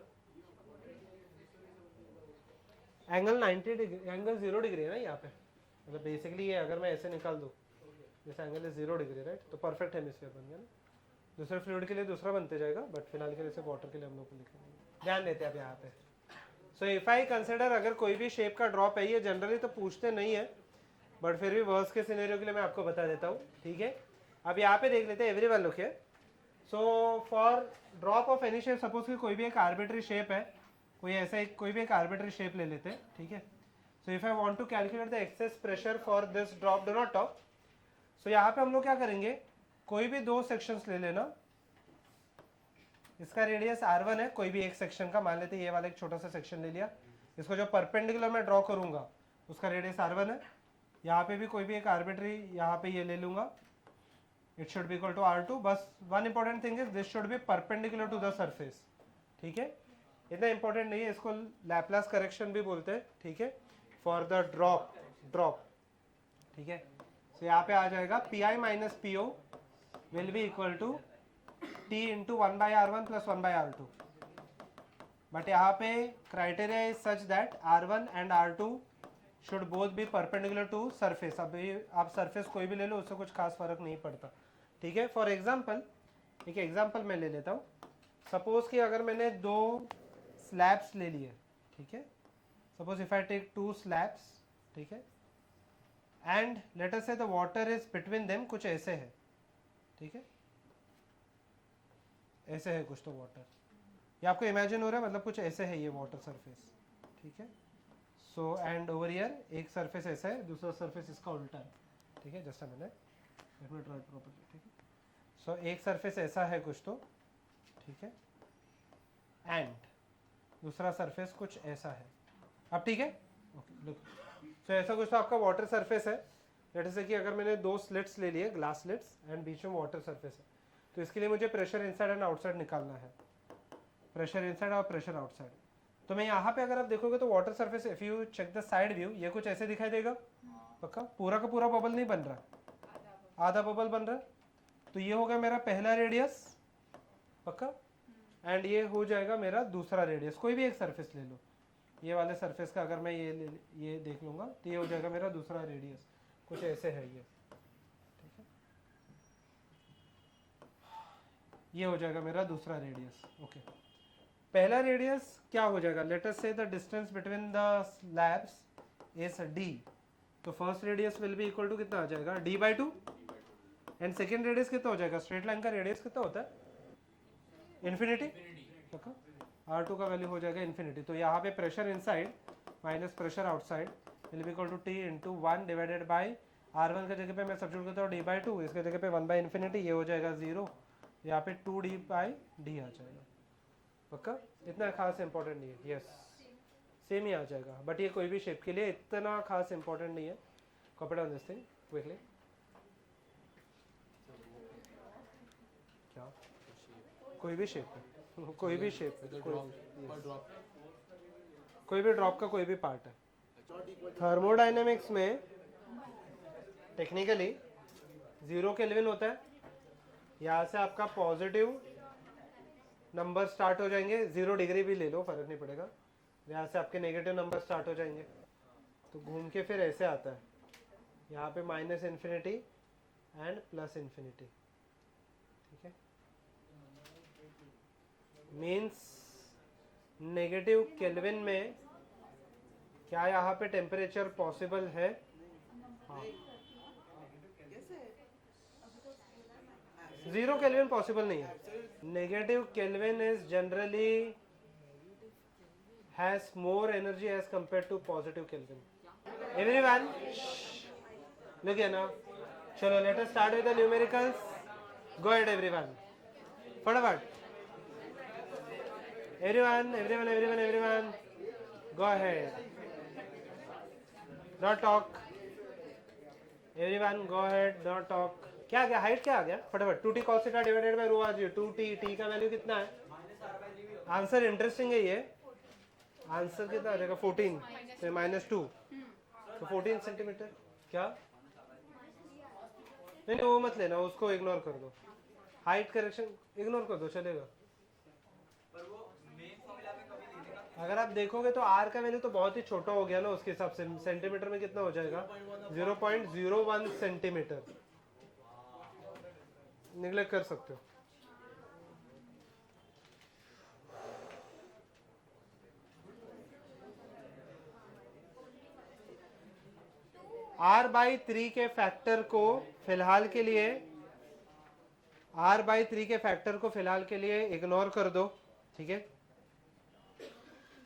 एंगल 90 डिग्री, एंगल 0 डिग्री है ना यहाँ पे, मतलब बेसिकली ये अगर मैं ऐसे निकाल दूँ, जैसे एंगल इज 0 डिग्री राइट, तो परफेक्ट हेमिस्फीयर बन गया ना। दूसरे फ्लूइड के लिए दूसरा बनते जाएगा, बट फिलहाल के लिए सिर्फ वाटर के लिए हम लोग को लिखेंगे, ध्यान देते हैं अब यहाँ पे। सो इफ आई कंसिडर, अगर कोई भी शेप का ड्रॉप है, ये जनरली तो पूछते नहीं है, बट फिर भी वर्स्ट के सिनेरियो के लिए मैं आपको बता देता हूँ, ठीक है। अब यहाँ पे देख लेते हैं, everyone look here. So for drop of any shape, suppose कि कोई भी एक आर्बिट्री शेप है, कोई ऐसा एक कोई भी एक आर्बिट्री शेप ले लेते हैं, ठीक है। So if I want to calculate the excess pressure for this drop, do not talk. So यहाँ पे हम लोग क्या करेंगे, कोई भी दो सेक्शंस ले लेना, इसका रेडियस r1 है, कोई भी एक सेक्शन का, मान लेते हैं ये वाला एक छोटा सा सेक्शन ले लिया, इसको जो परपेंडिकुलर मैं ड्रॉ करूंगा उसका रेडियस r1 है। यहाँ पे भी कोई भी एक आर्बिट्री यहाँ पे ये ले लूंगा, it should be equal to r2। बस one important thing is this should be perpendicular to the surface, ठीक है। इतना इंपॉर्टेंट नहीं है, इसको लैप्लास करेक्शन भी बोलते हैं, ठीक है, फॉर द ड्रॉप, ठीक है। तो यहाँ पे आ जाएगा P minus P will be equal to T into 1/r1 plus 1/r2, but यहाँ पे criteria is such that r1 and r2 should both be perpendicular to surface. अब आप सरफेस कोई भी ले लो, उससे कुछ खास फर्क नहीं पड़ता, ठीक है। फॉर एग्जाम्पल, एक एग्जाम्पल मैं ले लेता हूँ। सपोज कि अगर मैंने दो स्लैब्स ले लिए, ठीक है, suppose if I take 2 slabs, ठीक है, and let us say the water is between them, कुछ ऐसे है, ठीक है, ऐसे है कुछ तो वाटर, ये आपको इमेजिन हो रहा है, मतलब कुछ ऐसे है ये वाटर सरफेस, ठीक है। सो एंड ओवर हियर एक सरफेस ऐसा है, दूसरा सरफेस इसका उल्टा है, ठीक है, जैसा मैंने let me draw it properly, ठीक है। सो एक सरफेस ऐसा है कुछ तो, ठीक है, एंड दूसरा सरफेस कुछ ऐसा है। अब ठीक है, ओके लुक, सो ऐसा कुछ तो आपका वाटर सरफेस है। लेट से कि अगर मैंने दो स्लिट्स ले लिए, ग्लास स्लिट्स, एंड बीच में वाटर सरफेस है, तो इसके लिए मुझे प्रेशर इनसाइड एंड आउटसाइड निकालना है, प्रेशर इनसाइड और प्रेशर आउटसाइड। तो मैं यहाँ पे अगर आप देखोगे तो water surface, if you check the side view, ये कुछ ऐसे दिखाई देगा, पक्का पूरा का पूरा बबल नहीं बन रहा, आधा बबल बन रहा है। तो ये होगा मेरा पहला रेडियस, पक्का, एंड ये हो जाएगा मेरा दूसरा रेडियस। कोई भी एक सरफेस ले लो, ये वाले सरफेस का अगर मैं ये देख लूंगा तो ये हो जाएगा मेरा दूसरा रेडियस, कुछ ऐसे है ये, ठीक है, ये हो जाएगा मेरा दूसरा रेडियस, ओके। पहला रेडियस क्या हो जाएगा, let us say the distance between the slabs is d, तो first radius will be equal to कितना आ जाएगा, d/2, एंड सेकेंड रेडियस कितना हो जाएगा, स्ट्रेट लाइन का रेडियस कितना होता है, इन्फिनिटी, r2 का वैल्यू हो जाएगा इन्फिनिटी। तो यहाँ पे pressure inside minus pressure outside will be equal to T into 1 divided by r1 के जगह पे मैं सब्स्टिट्यूट करता हूँ d/2, इसके जगह पे 1/infinity, ये हो जाएगा 0, यहाँ पे 2d/d आ जाएगा, पक्का। इतना खास इंपॉर्टेंट नहीं है, यस सेम ही आ जाएगा, बट ये कोई भी शेप के लिए इतना खास इंपॉर्टेंट नहीं है। Copy down this thing quickly, क्या कोई भी शेप है, कोई भी शेप है, कोई भी ड्रॉप का कोई भी पार्ट है। थर्मोडाइनमिक्स में टेक्निकली 0 केल्विन होता है, यहाँ से आपका पॉजिटिव नंबर स्टार्ट हो जाएंगे, 0 डिग्री भी ले लो फर्क नहीं पड़ेगा, यहाँ से आपके नेगेटिव नंबर स्टार्ट हो जाएंगे, तो घूम के फिर ऐसे आता है, यहाँ पे -infinity एंड +infinity, ठीक है, मीन्स नेगेटिव केल्विन में क्या यहाँ पे टेम्परेचर पॉसिबल है, हाँ 0 केल्विन पॉसिबल नहीं है, negative kelvin is generally has more energy as compared to positive Kelvin. Everyone, look here now. Chalo, let us start with the numericals. Go ahead, everyone. Fatapat. Everyone. Go ahead. Don't talk. Everyone, go ahead. Don't talk. क्या आ गया? Height क्या आ गया? फटाफट 2t cos theta divided by rho r g 2t, t का value कितना है? आंसर इंटरेस्टिंग है ये। आंसर कितना आ जाएगा 14 से -2, तो 14 सेंटीमीटर। क्या नहीं वो मत लेना, उसको इग्नोर कर दो, हाइट करेक्शन इग्नोर कर दो, चलेगा। पर वो मेन फॉर्मूला में कभी लेने का अगर आप देखोगे तो आर का वैल्यू तो बहुत ही छोटा हो गया ना, उसके हिसाब से सेंटीमीटर में कितना हो जाएगा 0.01 सेंटीमीटर, निगलेक्ट कर सकते हो। r/3 के फैक्टर को फिलहाल के लिए r/3 के फैक्टर को फिलहाल के लिए इग्नोर कर दो, ठीक है।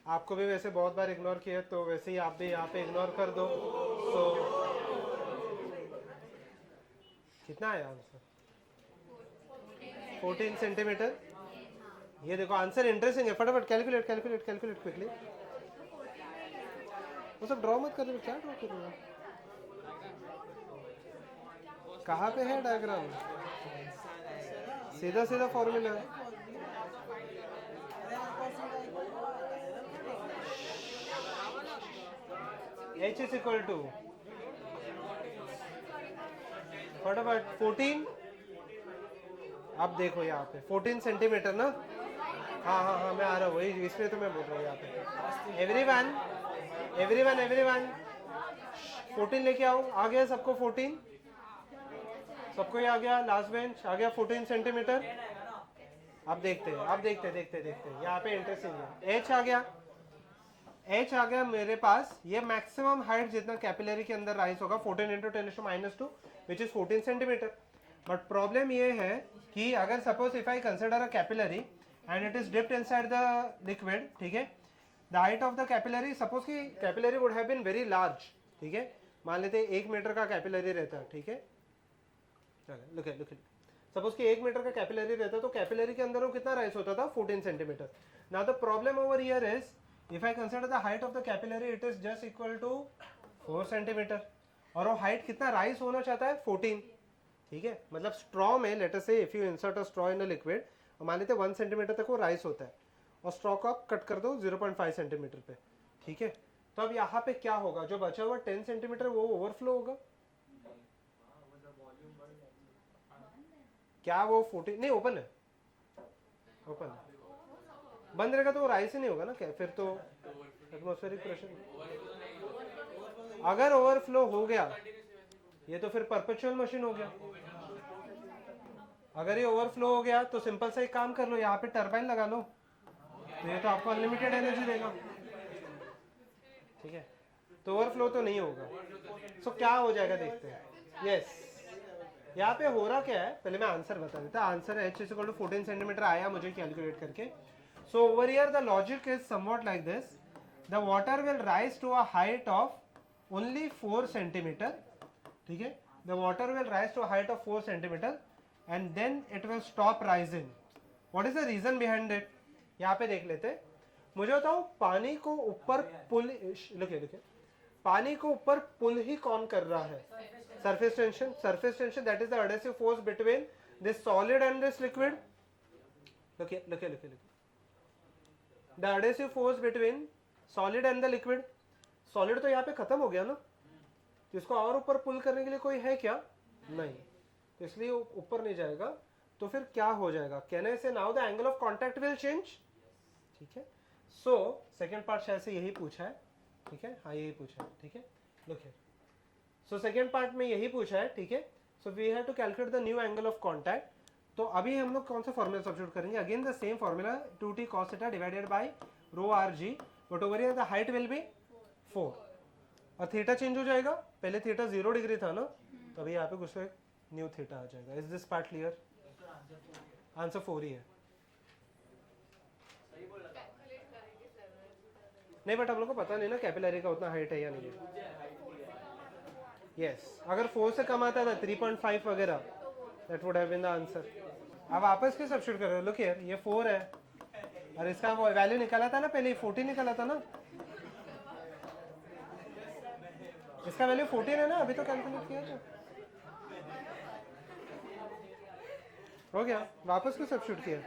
आपको भी वैसे बहुत बार इग्नोर किया, तो वैसे ही आप भी यहाँ पे इग्नोर कर दो। तो कितना आया आंसर 14 सेंटीमीटर। ये देखो आंसर इंटरेस्टिंग है, फटाफट कैलकुलेट कैलकुलेट कैलकुलेट क्विकली। वो सब ड्रॉ मत कर रहे हो, क्या ड्रॉ कर रहे हो, कहाँ पे है डायग्राम, सीधा सीधा फॉर्मूला है। H इज इक्वल टू फटाफट 14, अब देखो यहाँ पे 14 सेंटीमीटर ना, हाँ हाँ हाँ मैं आ रहा हूँ, वही इसलिए तो मैं बोल रहा हूँ यहाँ पे। एवरीवन एवरीवन एवरीवन 14 लेके आओ, आ गया सबको 14, सबको ये आ गया, लास्ट बेंच आ गया 14 सेंटीमीटर। अब देखते हैं, अब देखते देखते देखते यहाँ पे इंटरेस्टिंग है। H आ गया, H आ गया मेरे पास, ये मैक्सिमम हाइट जितना कैपिलरी के अंदर राइज होगा 14 into 10⁻², which is 14 centimetre. But problem ये है कि अगर suppose if I consider a capillary and it is dipped inside the liquid, ठीक है, the height of the capillary, suppose कि capillary would have been very large, ठीक है, मान लेते 1 मीटर का कैपिलरी रहता है, ठीक है, लुक लुक, सपोज कि 1 मीटर का कैपिलरी रहता, तो कैपिलरी के अंदर वो कितना राइज होता था 14 centimetre. Now the problem over here is if I consider the height of the capillary, it is just equal to 4 centimetre, और वो हाइट कितना राइज होना चाहता है 14, ठीक है, मतलब स्ट्रॉ में लेट अस से if you insert a straw in a liquid, मान लेते 1 सेंटीमीटर तक वो राइज होता है, और स्ट्रॉ को आप कट कर दो 0.5 सेंटीमीटर पे, ठीक है, तो अब यहाँ पे क्या होगा, जो बचा हुआ 10 सेंटीमीटर वो ओवरफ्लो होगा, क्या वो 14 नहीं, ओपन है, ओपन है, बंद रहेगा तो वो राइज ही नहीं होगा ना, क्या फिर तो एटमॉस्फेरिक प्रेशर, अगर ओवरफ्लो हो गया ये तो फिर परपेचुअल मशीन हो गया। अगर ये ओवरफ्लो हो गया तो सिंपल सा एक काम कर लो, यहाँ पे टरबाइन लगा लो, तो ये तो आपको अनलिमिटेड एनर्जी देगा, ठीक है, तो ओवरफ्लो तो नहीं होगा। सो क्या हो जाएगा देखते हैं। यस यहाँ पे हो रहा क्या है, पहले मैं आंसर बता देता। Answer H is equal to 14 centimetre आया मुझे कैलकुलेट करके। So over here the logic is somewhat like this. The water will rise to a height of only 4 centimeter. ठीक है? The water will rise to a height of 4 centimeter and then it will stop rising. What is the reason behind it? यहाँ पे देख लेते। मुझे बताओ पानी को ऊपर पुल, लिखे पानी को ऊपर पुल ही कौन कर रहा है? Surface tension. Surface tension, that is the adhesive force between this solid and this liquid. Look. The adhesive force between solid and the liquid. Solid तो यहाँ पे खत्म हो गया ना, तो इसको और ऊपर पुल करने के लिए कोई है क्या? नहीं, तो इसलिए ऊपर नहीं जाएगा। तो फिर क्या हो जाएगा? Can I say now the angle of contact will change? ठीक है। So second part शायद से यही पूछा है, ठीक है, हाँ यही पूछा है, ठीक है। Look here. So second part में यही पूछा है, ठीक है। So we have to calculate the new angle of contact. तो अभी हम लोग कौन सा फॉर्मूला सब्स्टिट्यूट करेंगे? Again the same formula 2t cos theta divided by rho are g, but over here the height will be 4 और theta change हो जाएगा। पहले थीटा 0 डिग्री था ना, तो अभी यहाँ पे कुछ न्यू थीटा आ जाएगा। Is this part clear? Answer 4 ही है। नहीं बट हम लोग को पता नहीं ना कैपिलरी का उतना हाइट है या नहीं है। यस अगर 4 से कम आता था 3.5 वगैरह, that would have been the answer. अब आपस के सब्स्टिट्यूट कर रहे हो। लुक हियर, ये 4 है और इसका वैल्यू निकाला था ना पहले, 14 निकाला था ना, इसका वैल्यू 14 है ना, अभी तो कैलकुलेट किया था, हो गया, वापस को सब्स्टिट्यूट किया,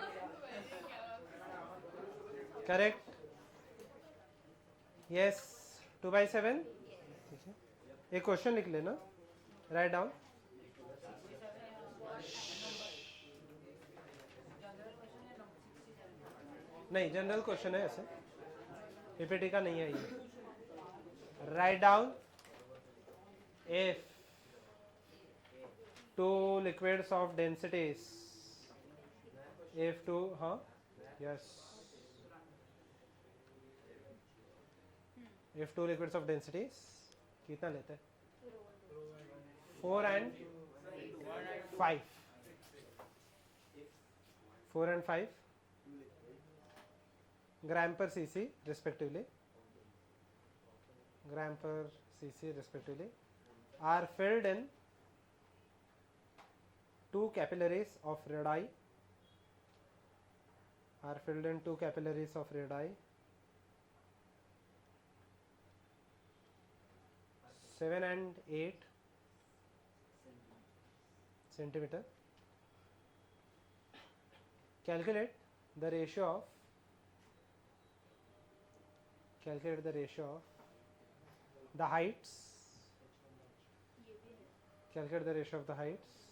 करेक्ट। यस 2/7, ठीक है। एक क्वेश्चन लिख लेना, राइट डाउन। नहीं जनरल क्वेश्चन है ऐसे, पीपीटी का नहीं है ये। Write down if two liquids of densities, if two, हाँ yes, if two liquids of densities कितना लेते हैं? 4 and 5, 4 and 5 gram per cc respectively, gram per cc respectively, are filled in 2 capillaries of radii, are filled in 2 capillaries of radii, 7 and 8 centimeter. Calculate the ratio of, calculate the ratio of the heights, calculate the ratio of the heights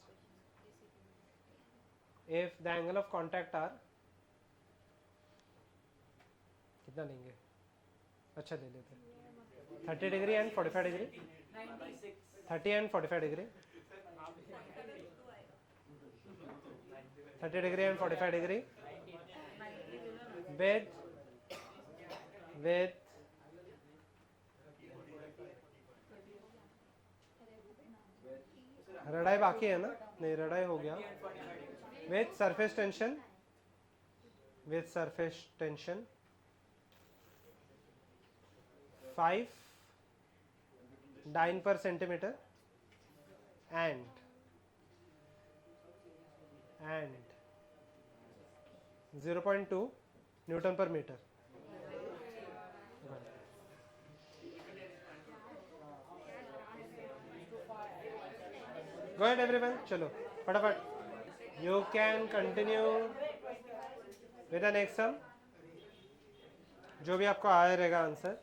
if the angle of contact are, कितना लेंगे? अच्छा ले लेते हैं 30 degree and 45 degree, 30 and 45 degree, 30 degree and 45 degree with रडाई बाकी है ना? नहीं, रडाई हो गया। with surface tension, with surface tension 5 dyne per centimeter and 0.2 Newton पर मीटर। गो अहेड एवरीवन, चलो फटाफट। You can continue with the next sum, जो भी आपको आया रहेगा आंसर।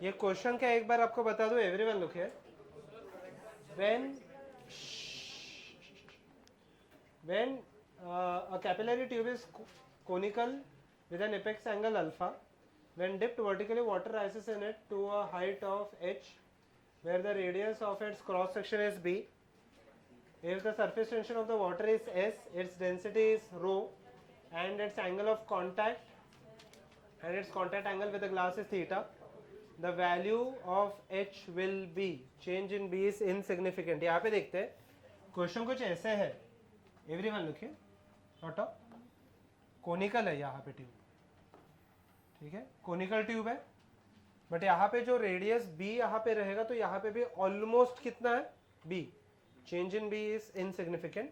ये क्वेश्चन क्या एक बार आपको बता दूं, everyone look here, when a capillary tube is conical with an apex angle alpha, when dipped vertically, water rises in it to a height of h, where the radius of its cross section is b. If the surface tension of the water is s, its density is rho, and its angle of contact and its contact angle with the glass is theta, the value of h will be, change in b is insignificant. यहाँ पे देखते हैं question कुछ ऐसे है, everyone लुकिए, note of conical है यहाँ पे ट्यूब, ठीक है, कोनिकल ट्यूब है, बट यहाँ पे जो रेडियस b यहाँ पे रहेगा तो यहाँ पे भी ऑलमोस्ट कितना है b, change in b is insignificant.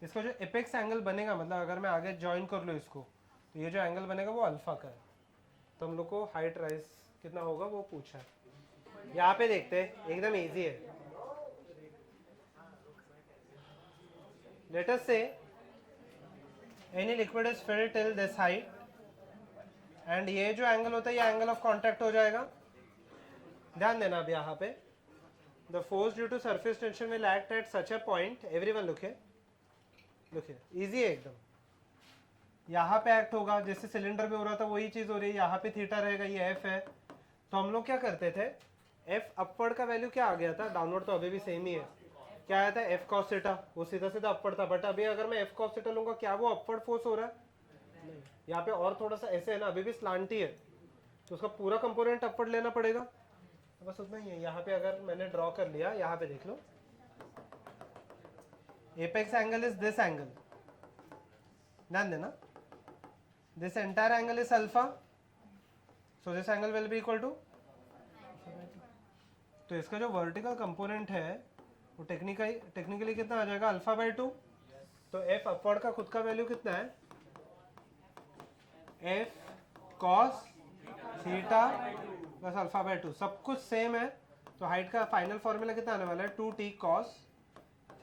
इसका जो एपेक्स एंगल बनेगा, मतलब अगर मैं आगे ज्वाइन कर लूँ इसको, तो ये जो एंगल बनेगा वो अल्फा का है, तो हम लोग को हाइट राइज कितना होगा वो पूछा है। यहाँ पे देखते हैं, एकदम इजी है। Let us say any liquid is filled till this height and ये जो एंगल होता है ये एंगल ऑफ कांटेक्ट हो जाएगा। ध्यान देना अब यहाँ पे, the force due to surface tension will act at such a point, everyone look here, easy है एकदम। यहाँ पे एक्ट होगा, जैसे सिलेंडर पे हो रहा था वही चीज हो रही है, यहाँ पे थीटा रहेगा, ये एफ है। तो हम लोग क्या करते थे, एफ अपवर्ड का वैल्यू क्या आ गया था, डाउनवर्ड तो अभी भी सेम ही है, क्या आया था एफ कॉस थीटा, वो सीधा सीधा अपवर्ड था। बट अभी अगर मैं एफ कॉस थीटा लूंगा, क्या वो अपवर्ड फोर्स हो रहा है? नहीं, यहाँ पे और थोड़ा सा ऐसे है ना, अभी भी स्लांट ही है, तो उसका पूरा कंपोनेंट अपवर्ड लेना पड़ेगा। तो बस उतना ही है। यहाँ पे अगर मैंने ड्रॉ कर लिया, यहाँ पे देख लो, apex angle is this angle, ध्यान देना, this entire angle is alpha, so this angle will be equal to, तो इसका जो वर्टिकल कंपोनेंट है वो टेक्निकली कितना आ जाएगा, अल्फा बाई 2। तो एफ अपवर्ड का खुद का वैल्यू कितना है, F cos theta plus alpha by 2, सब कुछ सेम है। तो हाइट का फाइनल फॉर्मूला कितना आने वाला है, 2t cos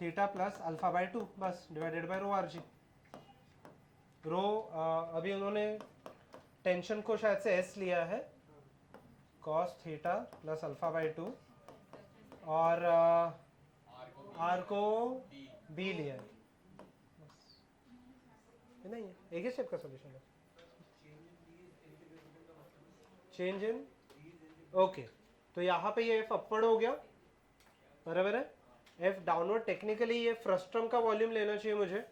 theta plus alpha by 2, बस divided by rho are g. Rho अभी उन्होंने टेंशन को शायद से एस लिया है, cos theta plus alpha by 2, और आर को बी लिया है, नहीं है, एक ही स्टेप का सॉल्यूशन है। चेंज इन, ओके, तो यहाँ पे ये एफ अपवर्ड हो गया, बराबर है। एफ डाउनवर्ड, टेक्निकली ये फ्रस्ट्रम का वॉल्यूम लेना चाहिए मुझे,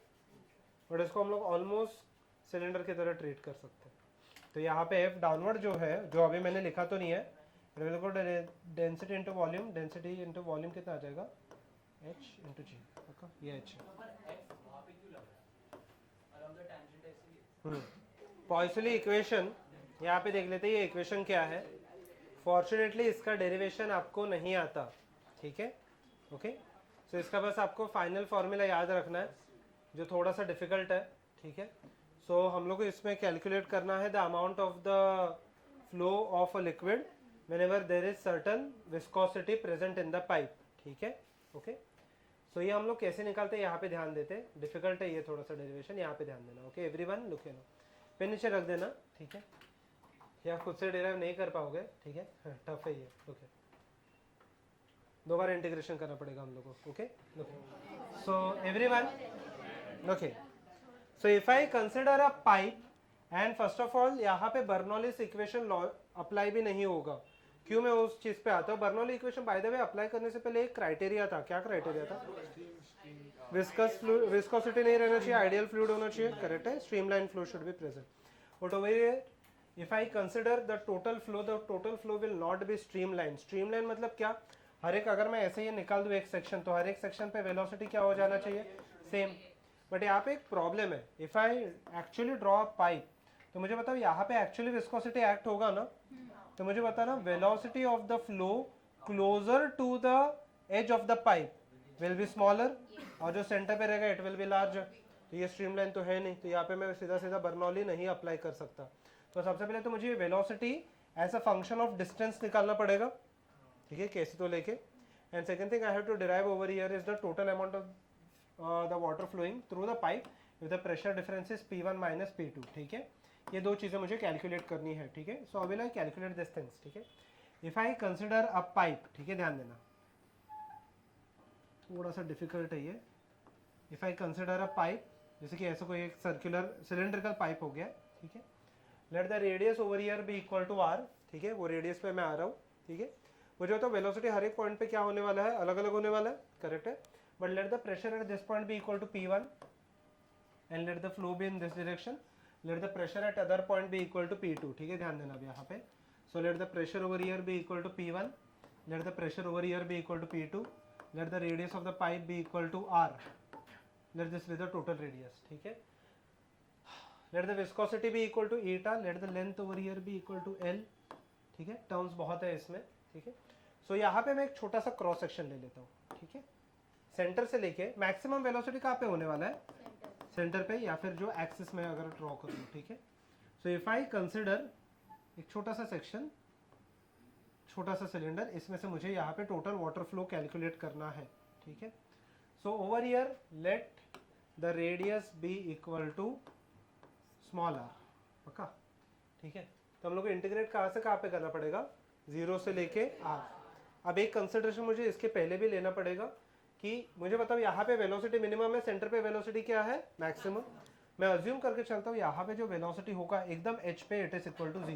बट इसको हम लोग ऑलमोस्ट सिलेंडर की तरह ट्रीट कर सकते हैं। तो यहाँ पे एफ डाउनवर्ड जो है, जो अभी मैंने लिखा तो नहीं है, density into volume, density into volume कितना आ जाएगा, एच इंटू जी, ये एच है। पॉइसली इक्वेशन यहाँ पे देख लेते हैं, ये इक्वेशन क्या है। फॉर्चुनेटली इसका डेरिवेशन आपको नहीं आता, ठीक है, ओके। सो इसका बस आपको फाइनल फॉर्मूला याद रखना है, जो थोड़ा सा डिफिकल्ट है, ठीक है। सो हम लोग को इसमें कैलकुलेट करना है the amount of the flow of a liquid whenever there is certain viscosity present in the pipe, ठीक है, ओके। सो ये हम लोग कैसे निकालते हैं यहाँ पे ध्यान देते हैं, डिफिकल्ट है ये थोड़ा सा डेरिवेशन, यहाँ पे ध्यान देना, okay everyone, look no, pen नीचे रख देना, ठीक है, या खुद से डिराइव नहीं कर पाओगे, ठीक है, टफ है ये, ओके, दो बार इंटीग्रेशन करना पड़ेगा हम लोग को, okay, so everyone, okay. So if I consider a pipe and first of all यहाँ पे बर्नौलीज इक्वेशन लॉ अप्लाई भी नहीं होगा, क्यों मैं उस चीज पे आता हूँ। Bernoulli equation by the way apply करने से पहले एक क्राइटेरिया था, क्या क्राइटेरिया था, विस्कोसिटी नहीं रहना चाहिए, आइडियल फ्लूइड होना चाहिए, करेक्ट है, streamline flow should be present, but over here if I consider the total flow will not be streamline. Streamline मतलब क्या, हर एक, अगर मैं ऐसे ही निकाल दूं एक सेक्शन, तो हर एक सेक्शन पे वेलोसिटी क्या हो जाना चाहिए, सेम। बट यहाँ पे एक प्रॉब्लम है, if I actually draw a pipe, तो मुझे बताओ यहाँ पे एक्चुअली विस्कोसिटी एक्ट होगा ना, तो मुझे बताना velocity of the flow closer to the edge of the pipe will be smaller, और जो सेंटर पे रहेगा इट विल बी लार्जर। तो ये स्ट्रीमलाइन तो है नहीं, तो यहाँ पे मैं सीधा सीधा बर्नौली नहीं अप्लाई कर सकता। तो सबसे पहले तो मुझे velocity as a function of distance निकालना पड़ेगा, ठीक है, कैसे तो लेके। And second thing I have to derive over here is the total amount of the water flowing through the pipe with the pressure difference is P1 minus P2, ठीक है। ये दो चीज़ें मुझे कैलकुलेट करनी है, ठीक है। So I will calculate this things, ठीक है। If I consider a pipe, ठीक है, ध्यान देना, थोड़ा सा डिफिकल्ट है ये। If I consider a pipe, जैसे कि ऐसा कोई एक सर्कुलर सिलेंड्रिकल पाइप हो गया, ठीक है, let the radius over here be equal to r, ठीक है, वो रेडियस पे मैं आ रहा हूँ, ठीक है। मुझे तो वेलोसिटी हर एक पॉइंट पे क्या होने वाला है, अलग अलग होने वाला है, करेक्ट है, but let the pressure at this point be equal to P1 and let the flow be in this direction, let the pressure at other point be equal to P2, ठीक है, ध्यान देना अब यहाँ पे। So let the pressure over here be equal to P1, let the pressure over here be equal to P2, let the radius of the pipe be equal to r, late this be the total radius, ठीक है। Let the viscosity be equal to eta, let the length over here be equal to l, ठीक है, terms बहुत है इसमें, ठीक है। सो यहाँ पे मैं एक छोटा सा क्रॉस सेक्शन ले लेता हूँ, ठीक है, सेंटर से लेके मैक्सिमम वेलोसिटी कहाँ पे होने वाला है, सेंटर पे, या फिर जो एक्सिस में अगर ड्रॉ करूँ, ठीक है। सो इफ आई कंसिडर एक छोटा सा सेक्शन, छोटा सा सिलेंडर, इसमें से मुझे यहाँ पे टोटल वाटर फ्लो कैलकुलेट करना है, ठीक है। So over here let the radius be equal to small r, पक्का, ठीक है। तो हम लोग को इंटीग्रेट कहाँ से कहाँ पे करना पड़ेगा, 0 से लेके r। अब एक कंसिडरेशन मुझे इसके पहले भी लेना पड़ेगा कि मुझे बताओ यहाँ पे वेलोसिटी मिनिमम है, सेंटर पे वेलोसिटी क्या है, मैक्सिमम। मैं अज्यूम करके चलता हूँ यहाँ पे जो वेलोसिटी होगा एकदम h पे इट इज इक्वल टू 0,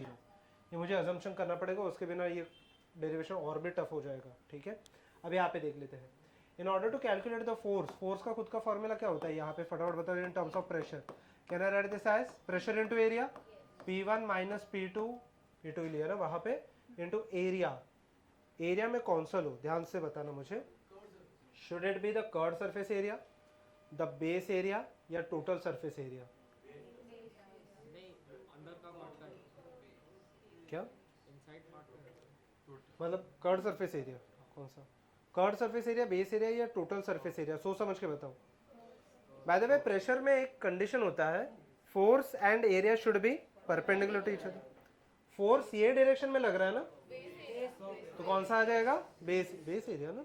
ये मुझे अजम्पशन करना पड़ेगा, उसके बिना ये डेरिवेशन और भी टफ हो जाएगा, ठीक है। अब यहाँ पे देख लेते हैं, in order to calculate the force, force का खुद का फॉर्मूला क्या होता है, यहाँ पे फटाफट बता दें, in terms of pressure, can I write this as pressure into area, P1 minus P2 लिया ना वहाँ पे, इनटू एरिया, एरिया में कौन सा लो, ध्यान से बताना मुझे, should it be the curved surface area, the base area, या टोटल सरफेस एरिया, क्या मतलब कर्व्ड सरफेस एरिया, कौन सा curved surface area, base area या टोटल सरफेस एरिया, सोच समझ के बताओ। बाय द वे प्रेशर में एक कंडीशन होता है, force and area should be perpendicular to each other. Force ये डायरेक्शन में लग रहा है ना, तो कौन सा आ जाएगा, बेस एरिया ना।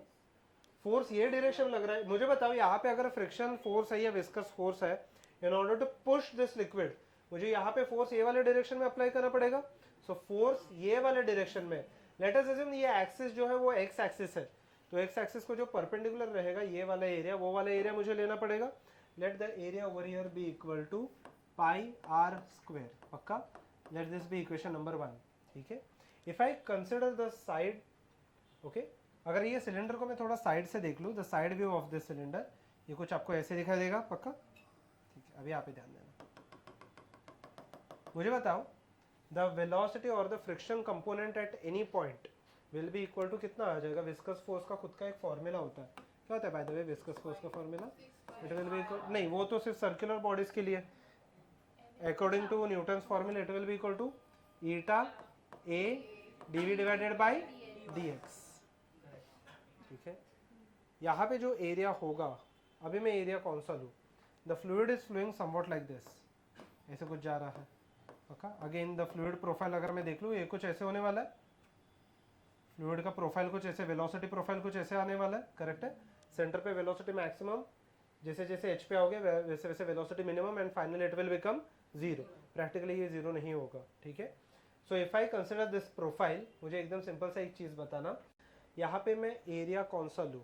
फोर्स ये डायरेक्शन में लग रहा है, मुझे बताओ यहाँ पे अगर फ्रिक्शन फोर्स है या विस्कस फोर्स है, in order to push this liquid, मुझे यहाँ पे फोर्स ये वाले डायरेक्शन में अप्लाई करना पड़ेगा। सो फोर्स ये वाले डायरेक्शन में, लेट अस अज्यूम ये एक्सिस जो है वो एक्स एक्सिस है, तो एक्स एक्सिस को जो परपेंडिकुलर रहेगा ये वाला एरिया, वो वाला एरिया मुझे लेना पड़ेगा। Let the area over here be equal to pi r square, पक्का, let this be equation number 1, ठीक है. If I consider the side, okay, अगर ये सिलेंडर को मैं थोड़ा साइड से देख लूँ, the side view of this cylinder, ये कुछ आपको ऐसे दिखाई देगा पक्का. ठीक है, अभी यहाँ पे ध्यान देना. मुझे बताओ, द वेलोसिटी और the friction component at any point will be equal to कितना आ जाएगा. विस्कस फोर्स का खुद का एक फॉर्मूला होता है. क्या होता है by the way viscous force का formula? It will be equal, नहीं वो तो सिर्फ सर्कुलर बॉडीज के लिए. According to Newton's formula it will be equal to eta A dv divided by dx. ठीक है, यहाँ पे जो एरिया होगा, अभी मैं एरिया कौन सा लूँ? The fluid is flowing somewhat like this, ऐसे कुछ जा रहा है. Okay, again the fluid profile अगर मैं देख लूँ, ये कुछ ऐसे होने वाला है. फ्लूइड का प्रोफाइल कुछ ऐसे, वेलोसिटी प्रोफाइल कुछ ऐसे आने वाला है. करेक्ट है. सेंटर पे वेलोसिटी मैक्सिमम, जैसे जैसे एच पे आओगे वैसे वैसे velocity minimum, and finally it will become zero. Practically ये जीरो नहीं होगा. ठीक है. So if I consider this profile, मुझे एकदम सिंपल सा एक चीज बताना, यहाँ पे मैं एरिया कौन सा लूँ?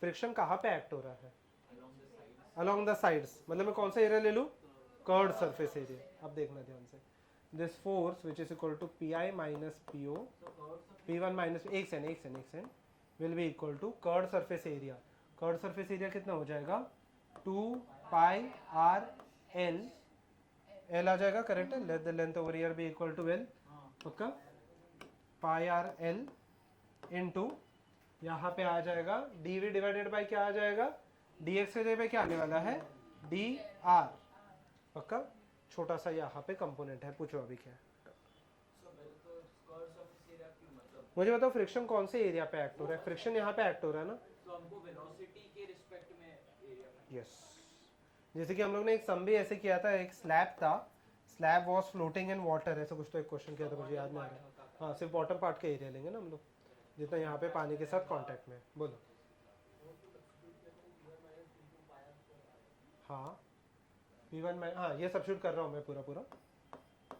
फ्रिक्शन कहाँ पे एक्ट हो रहा है? Along the sides. मतलब मैं कौन सा एरिया ले लूँ? Curved surface area. अब देखना ध्यान से, this force which is equal to P I minus P O, P one minus एक second will be equal to curved surface area. Curved surface area कितना हो जाएगा? 2 पाई आर एल, एल आ जाएगा. करेक्ट है. Let the length over here be equal to L. पक्का. पाई R L into यहाँ पे आ जाएगा dv डिवाइडेड बाय क्या आ जाएगा? dx के जगह पे क्या आने वाला है? dr. पक्का. छोटा सा यहाँ पे कंपोनेंट है. पूछो अभी क्या है. मुझे बताओ फ्रिक्शन कौन से एरिया पे एक्ट हो रहा है? फ्रिक्शन यहाँ पे एक्ट हो रहा है ना. तो हमको वेलोसिटी के रिस्पेक्ट में एरिया. यस. जैसे कि हम लोग ने एक सम भी ऐसे किया था, एक स्लैब था, slab was floating in water, ऐसा कुछ तो एक क्वेश्चन किया था, मुझे याद नहीं आ रहा. हाँ, सिर्फ बॉटम पार्ट का एरिया लेंगे ना हम लोग, जितना यहाँ पे पानी के साथ कांटेक्ट में. बोलो. हाँ, P1 में, हाँ ये सब्स्टिट्यूट कर रहा हूँ मैं पूरा पूरा,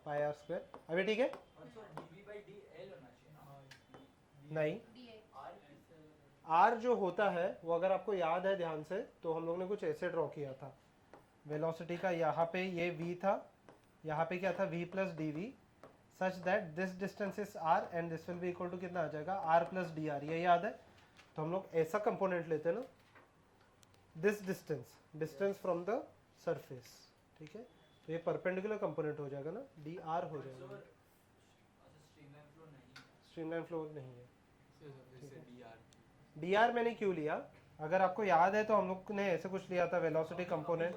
पाई आर स्क्वायर. अभी ठीक है. नहीं, आर जो होता है वो अगर आपको याद है ध्यान से, तो हम लोग ने कुछ ऐसे ड्रॉ किया था. वेलोसिटी का यहाँ पे ये v था, यहाँ पे क्या था? v plus d v, such that this distance is r and this will be equal to कितना आ जाएगा? r plus D r. ये याद है? तो हम लोग ऐसा कंपोनेंट लेते हैं ना, this distance from the surface. ठीक है. तो ये परपेंडिकुलर कंपोनेंट हो जाएगा ना, डी आर हो जाएगा. स्ट्रीमलाइन फ्लो नहीं है. डी आर मैंने क्यों लिया? अगर आपको याद है तो हम लोग ने ऐसे कुछ लिया था वेलोसिटी कंपोनेंट.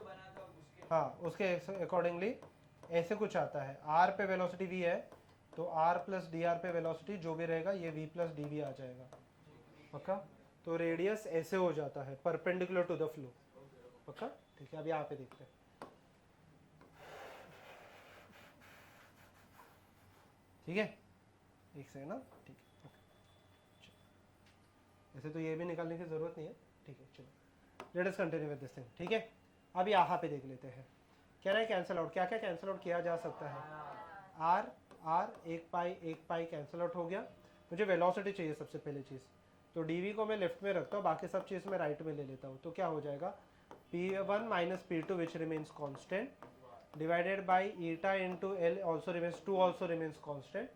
हाँ, उसके अकॉर्डिंगली ऐसे कुछ आता है. आर पे वेलोसिटी वी है, तो आर प्लस डी आर पे वेलोसिटी जो भी रहेगा ये वी प्लस डी वी आ जाएगा. पक्का. तो रेडियस ऐसे हो जाता है परपेंडिकुलर टू द फ्लो. पक्का. ठीक है. अब यहाँ पे देखते हैं. ठीक है, एक सेकंड ना. ठीक है. ऐसे तो ये भी निकालने की जरूरत नहीं है. ठीक है, चलो let us continue with this thing. ठीक है. अब यहाँ पे देख लेते हैं. क्या है कैंसिल आउट? क्या क्या कैंसिल आउट किया जा सकता है? आर आर, एक पाई कैंसिल आउट हो गया. मुझे वेलोसिटी चाहिए सबसे पहले चीज़, तो डीवी को मैं लेफ्ट में रखता हूँ, बाकी सब चीज़ मैं राइट में ले लेता हूँ. तो क्या हो जाएगा? P1 minus P2 which remains constant divided by eta into L also remains 2 also remains constant.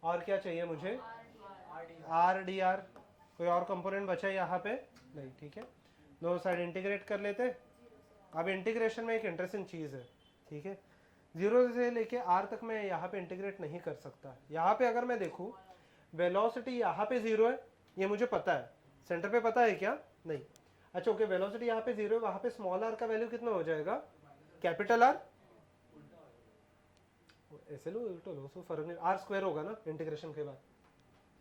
और क्या चाहिए मुझे? Are D are. कोई और कंपोनेंट बचा है यहाँ पे? नहीं. ठीक है. दोनों साइड इंटीग्रेट कर लेते. अब इंटीग्रेशन में एक इंटरेस्टिंग चीज़ है. ठीक है. 0 से लेके r तक मैं यहाँ पे इंटीग्रेट नहीं कर सकता. यहाँ पे अगर मैं देखूँ, वेलोसिटी यहाँ पे 0 है, ये मुझे पता है. सेंटर पे पता है क्या? नहीं. अच्छा ओके, वेलोसिटी यहाँ पे 0 है, वहाँ पे स्मॉल r का वैल्यू कितना हो जाएगा? Capital R. ऐसे लो उल्टो लो, उसको फर्क नहीं. r स्क्वायर होगा ना इंटीग्रेशन के बाद,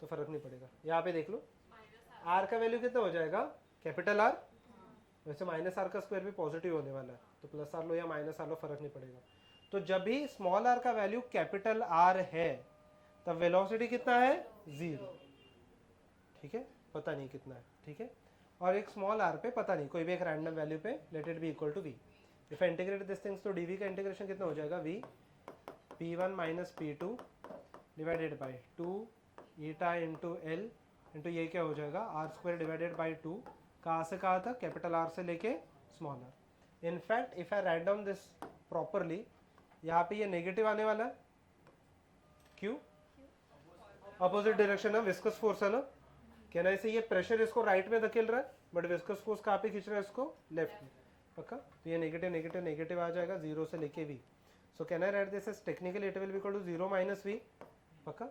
तो फर्क नहीं पड़ेगा. यहाँ पे देख लो, r का वैल्यू कितना हो जाएगा? Capital R. वैसे माइनस आर का स्क्वायर भी पॉजिटिव होने वाला है, तो प्लस आर लो या माइनस आर लो फर्क नहीं पड़ेगा. तो जब भी स्मॉल आर का वैल्यू कैपिटल आर है, तब वेलोसिटी कितना है? 0. ठीक है. पता नहीं कितना है. ठीक है. और एक स्मॉल आर पे पता नहीं, कोई भी एक रैंडम वैल्यू पे, let it be equal to v. If I integrate this things, तो डीवी का इंटीग्रेशन कितना हो जाएगा? V P1 minus P2 divided by 2 eta into l into ये क्या हो जाएगा? R square divided by 2. कहाँ से कहाँ तक? कैपिटल आर से लेके small r. In fact if I write down this properly, यहाँ पे ये नेगेटिव आने वाला है, क्यू अपोजिट डायरेक्शन है, विस्कस फोर्स है ना, कहना इसे ये प्रेशर इसको राइट में धकेल रहा है बट विस्कस फोर्स कहाँ पे खींच रहा है इसको लेफ्ट में, पक्का। तो ये नेगेटिव नेगेटिव नेगेटिव आ जाएगा 0 से लेके v। So can I write this as technically it will be equal to 0 minus v, पक्का।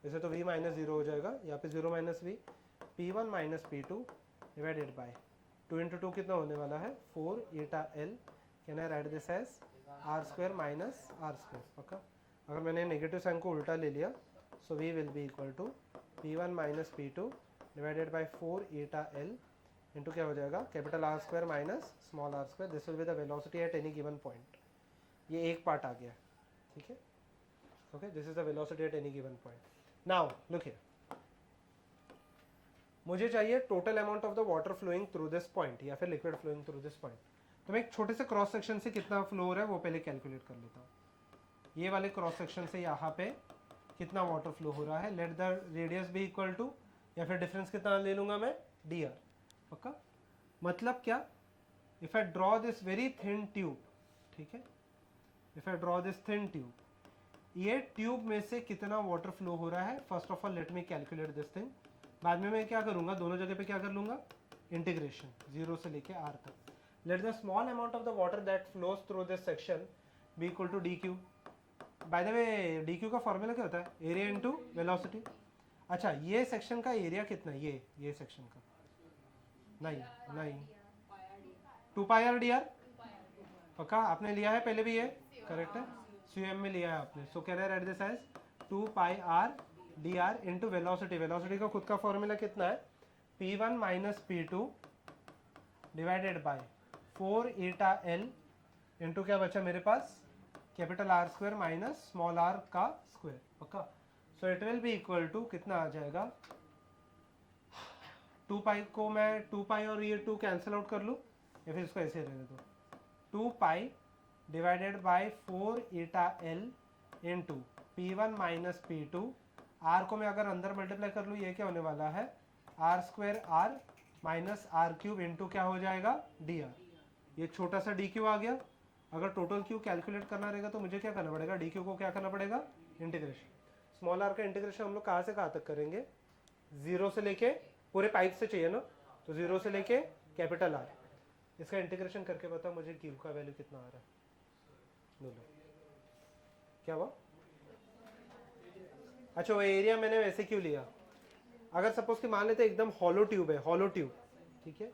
वैसे तो v माइनस 0 हो जाएगा, यहाँ पे 0 minus v, p1 minus p2 divided by 2 into 2 कितना होने वाला है 4 eta l। Can I write this as r square minus r square, पक्का। अगर मैंने नेगेटिव साइन को उल्टा ले लिया so v will be equal to p1 minus p2 divided by 4 eta l into क्या हो जाएगा capital R square minus small r square. This will be the velocity at any given point. ये एक part आ गया, ठीक है, okay. This is the velocity at any given point. Now look here, मुझे चाहिए total amount of the water flowing through this point या फिर liquid flowing through this point. तो मैं एक छोटे से क्रॉस सेक्शन से कितना फ्लो हो रहा है वो पहले कैलकुलेट कर लेता हूँ। ये वाले क्रॉस सेक्शन से यहाँ पे कितना वाटर फ्लो हो रहा है, let the radius be equal to, या फिर डिफरेंस कितना ले लूंगा मैं dr, पक्का। मतलब क्या, if I draw this very thin tube, ठीक है, if I draw this thin tube, ये ट्यूब में से कितना वाटर फ्लो हो रहा है, first of all let me calculate this thing. बाद में मैं क्या करूंगा, दोनों जगह पे क्या कर लूंगा इंटीग्रेशन 0 से लेके r तक। Let the small amount of the water that flows through this section be equal to d q. By the way d q का फॉर्मूला क्या होता है, एरिया इनटू वेलोसिटी। अच्छा ये सेक्शन का एरिया कितना है, ये सेक्शन का, नहीं 2 पाई आर डी आर, पक्का। आपने लिया है पहले भी, ये करेक्ट है, CM में लिया है आपने। So can I write this as 2 pi R D R into velocity. Velocity का खुद का फॉर्मूला कितना है, p1 minus p2 divided by 4 eta l into क्या बचा मेरे पास capital R square minus small r का स्क्वायर, पक्का। So it will be equal to कितना आ जाएगा, 2 पाई को मैं 2 पाई और ये 2 कैंसिल आउट कर लूँ या फिर इसको ऐसे रहने दो, 2 पाई divided by 4 eta l into p1 minus p2। r को मैं अगर अंदर मल्टीप्लाई कर लूँ ये क्या होने वाला है r square r minus r cube into क्या हो जाएगा dr। ये छोटा सा dq आ गया। अगर टोटल क्यू कैलकुलेट करना रहेगा तो मुझे क्या करना पड़ेगा, dq को क्या करना पड़ेगा इंटीग्रेशन। स्मॉल r का इंटीग्रेशन हम लोग कहाँ से कहाँ तक करेंगे, 0 से लेके, पूरे पाइप से चाहिए ना, तो 0 से लेके कैपिटल R। इसका इंटीग्रेशन करके बताओ मुझे क्यू का वैल्यू कितना आ रहा है, बोलो क्या हुआ। अच्छा वो एरिया मैंने वैसे क्यों लिया, अगर सपोज कि मान लेते एकदम हॉलो ट्यूब है, हॉलो ट्यूब, ठीक है,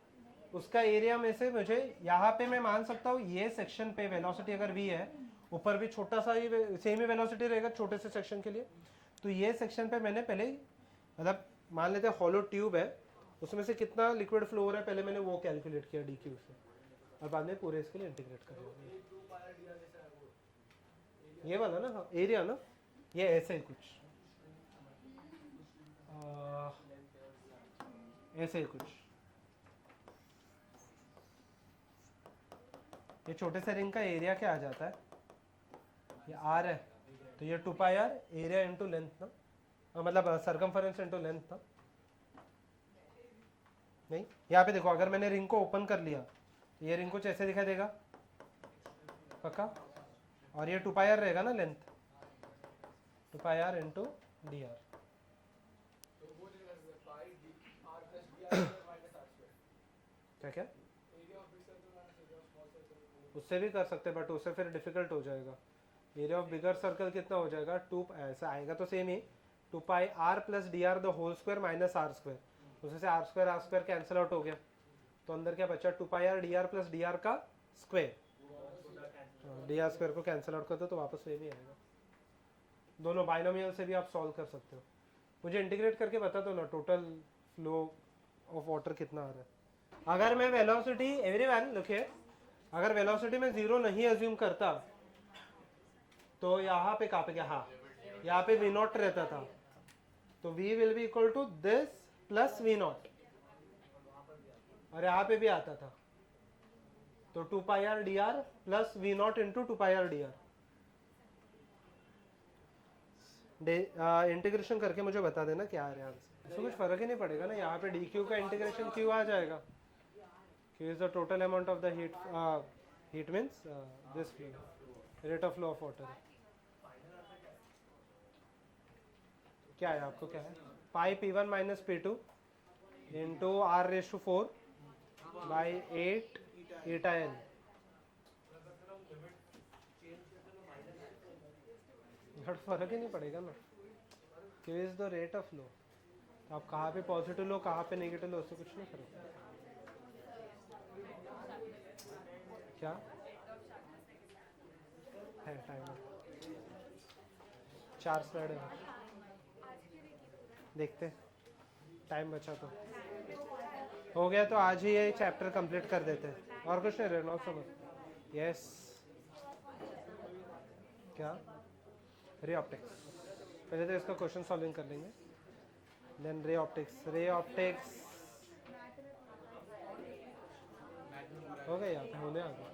उसका एरिया में से मुझे यहाँ पे मैं मान सकता हूँ ये सेक्शन पे वेलोसिटी अगर v है, ऊपर भी छोटा सा ही सेम ही वेलोसिटी रहेगा छोटे से सेक्शन के लिए। तो ये सेक्शन पे मैंने पहले मतलब मान लेते हैं हॉलो ट्यूब है, उसमें से कितना लिक्विड फ्लो हो रहा है पहले मैंने वो कैलकुलेट किया dq से, और बाद में पूरे इसके लिए इंटीग्रेट कर लिया। ये वाला ना, हाँ एरिया ना, ये ऐसे ही कुछ ऐसे ही कुछ, ये छोटे से रिंग का एरिया क्या आ जाता है, ये r है, तो ये 2 pi are area into length ना, मतलब सरकमफरेंस इंटू लेंथ ना। नहीं यहाँ पे देखो, अगर मैंने रिंग को ओपन कर लिया तो ये रिंग कुछ ऐसे दिखाई देगा, पक्का, और ये 2 पाई आर रहेगा ना length, 2 pi are into d r. क्या क्या उससे भी कर सकते हैं बट उससे फिर डिफिकल्ट हो जाएगा। एरिया ऑफ बिगर सर्कल कितना हो जाएगा, 2 ऐसा आएगा तो सेम ही 2 pi r plus D r the whole square minus r square, उससे से आर स्क्वायर कैंसिल आउट हो गया, तो अंदर क्या बचा 2 pi R D R plus D R का स्क्वायर, डी आर स्क्वायर को कैंसिल आउट कर दो तो वापस सेम ही आएगा। दोनों बाइनोमियल से भी आप सॉल्व कर सकते हो। मुझे इंटीग्रेट करके बता दो ना टोटल फ्लो ऑफ वाटर कितना आ रहा है। अगर मैं वेलोसिटी, एवरीवन लुक हियर, अगर वेलोसिटी में 0 नहीं अज्यूम करता तो यहाँ पे कहाँ पे क्या, हाँ यहाँ पे v नॉट रहता था, तो v will be equal to this plus v naught, और यहाँ पे भी आता था तो 2 pi R D R plus v naught into 2 pi R D R. Integration करके मुझे बता देना क्या आ रहा है आंसर, इससे कुछ फर्क ही नहीं पड़ेगा ना, यहाँ पे डी क्यू का इंटीग्रेशन क्यू आ जाएगा, Q is the total amount of the heat, heat means this flow, rate of flow of water. क्या है आपको, क्या है, पाई P1 minus P2 into R⁴ by 8 eta L. फर्क ही नहीं पड़ेगा ना, Q is the rate of flow. तो आप कहाँ पे पॉजिटिव लो कहाँ पे नेगेटिव लो उससे कुछ नहीं फर्क। क्या है टाइम, 4 स्लाइड है, देखते हैं, टाइम बचा तो हो गया तो आज ही ये चैप्टर कंप्लीट कर देते हैं, और कुछ नहीं रहना समझ। यस, क्या रे ऑप्टिक्स, पहले तो इसका क्वेश्चन सॉल्विंग कर लेंगे, then ray optics. Ray optics हो गया, यहाँ पे होने आ गया।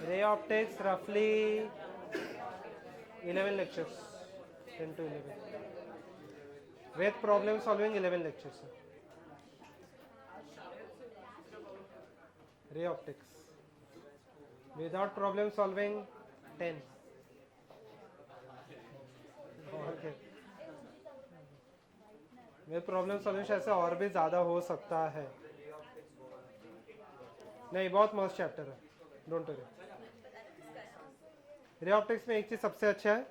रे ऑप्टिक्स रफली 11 lectures, 10 to 11 with problem solving, 11 lectures. Ray optics without problem solving 10. और क्या, with problem solving ऐसे और भी ज़्यादा हो सकता है। नहीं, बहुत मस्त चैप्टर है, डोंट वरी। रे ऑप्टिक्स में एक चीज़ सबसे अच्छा है,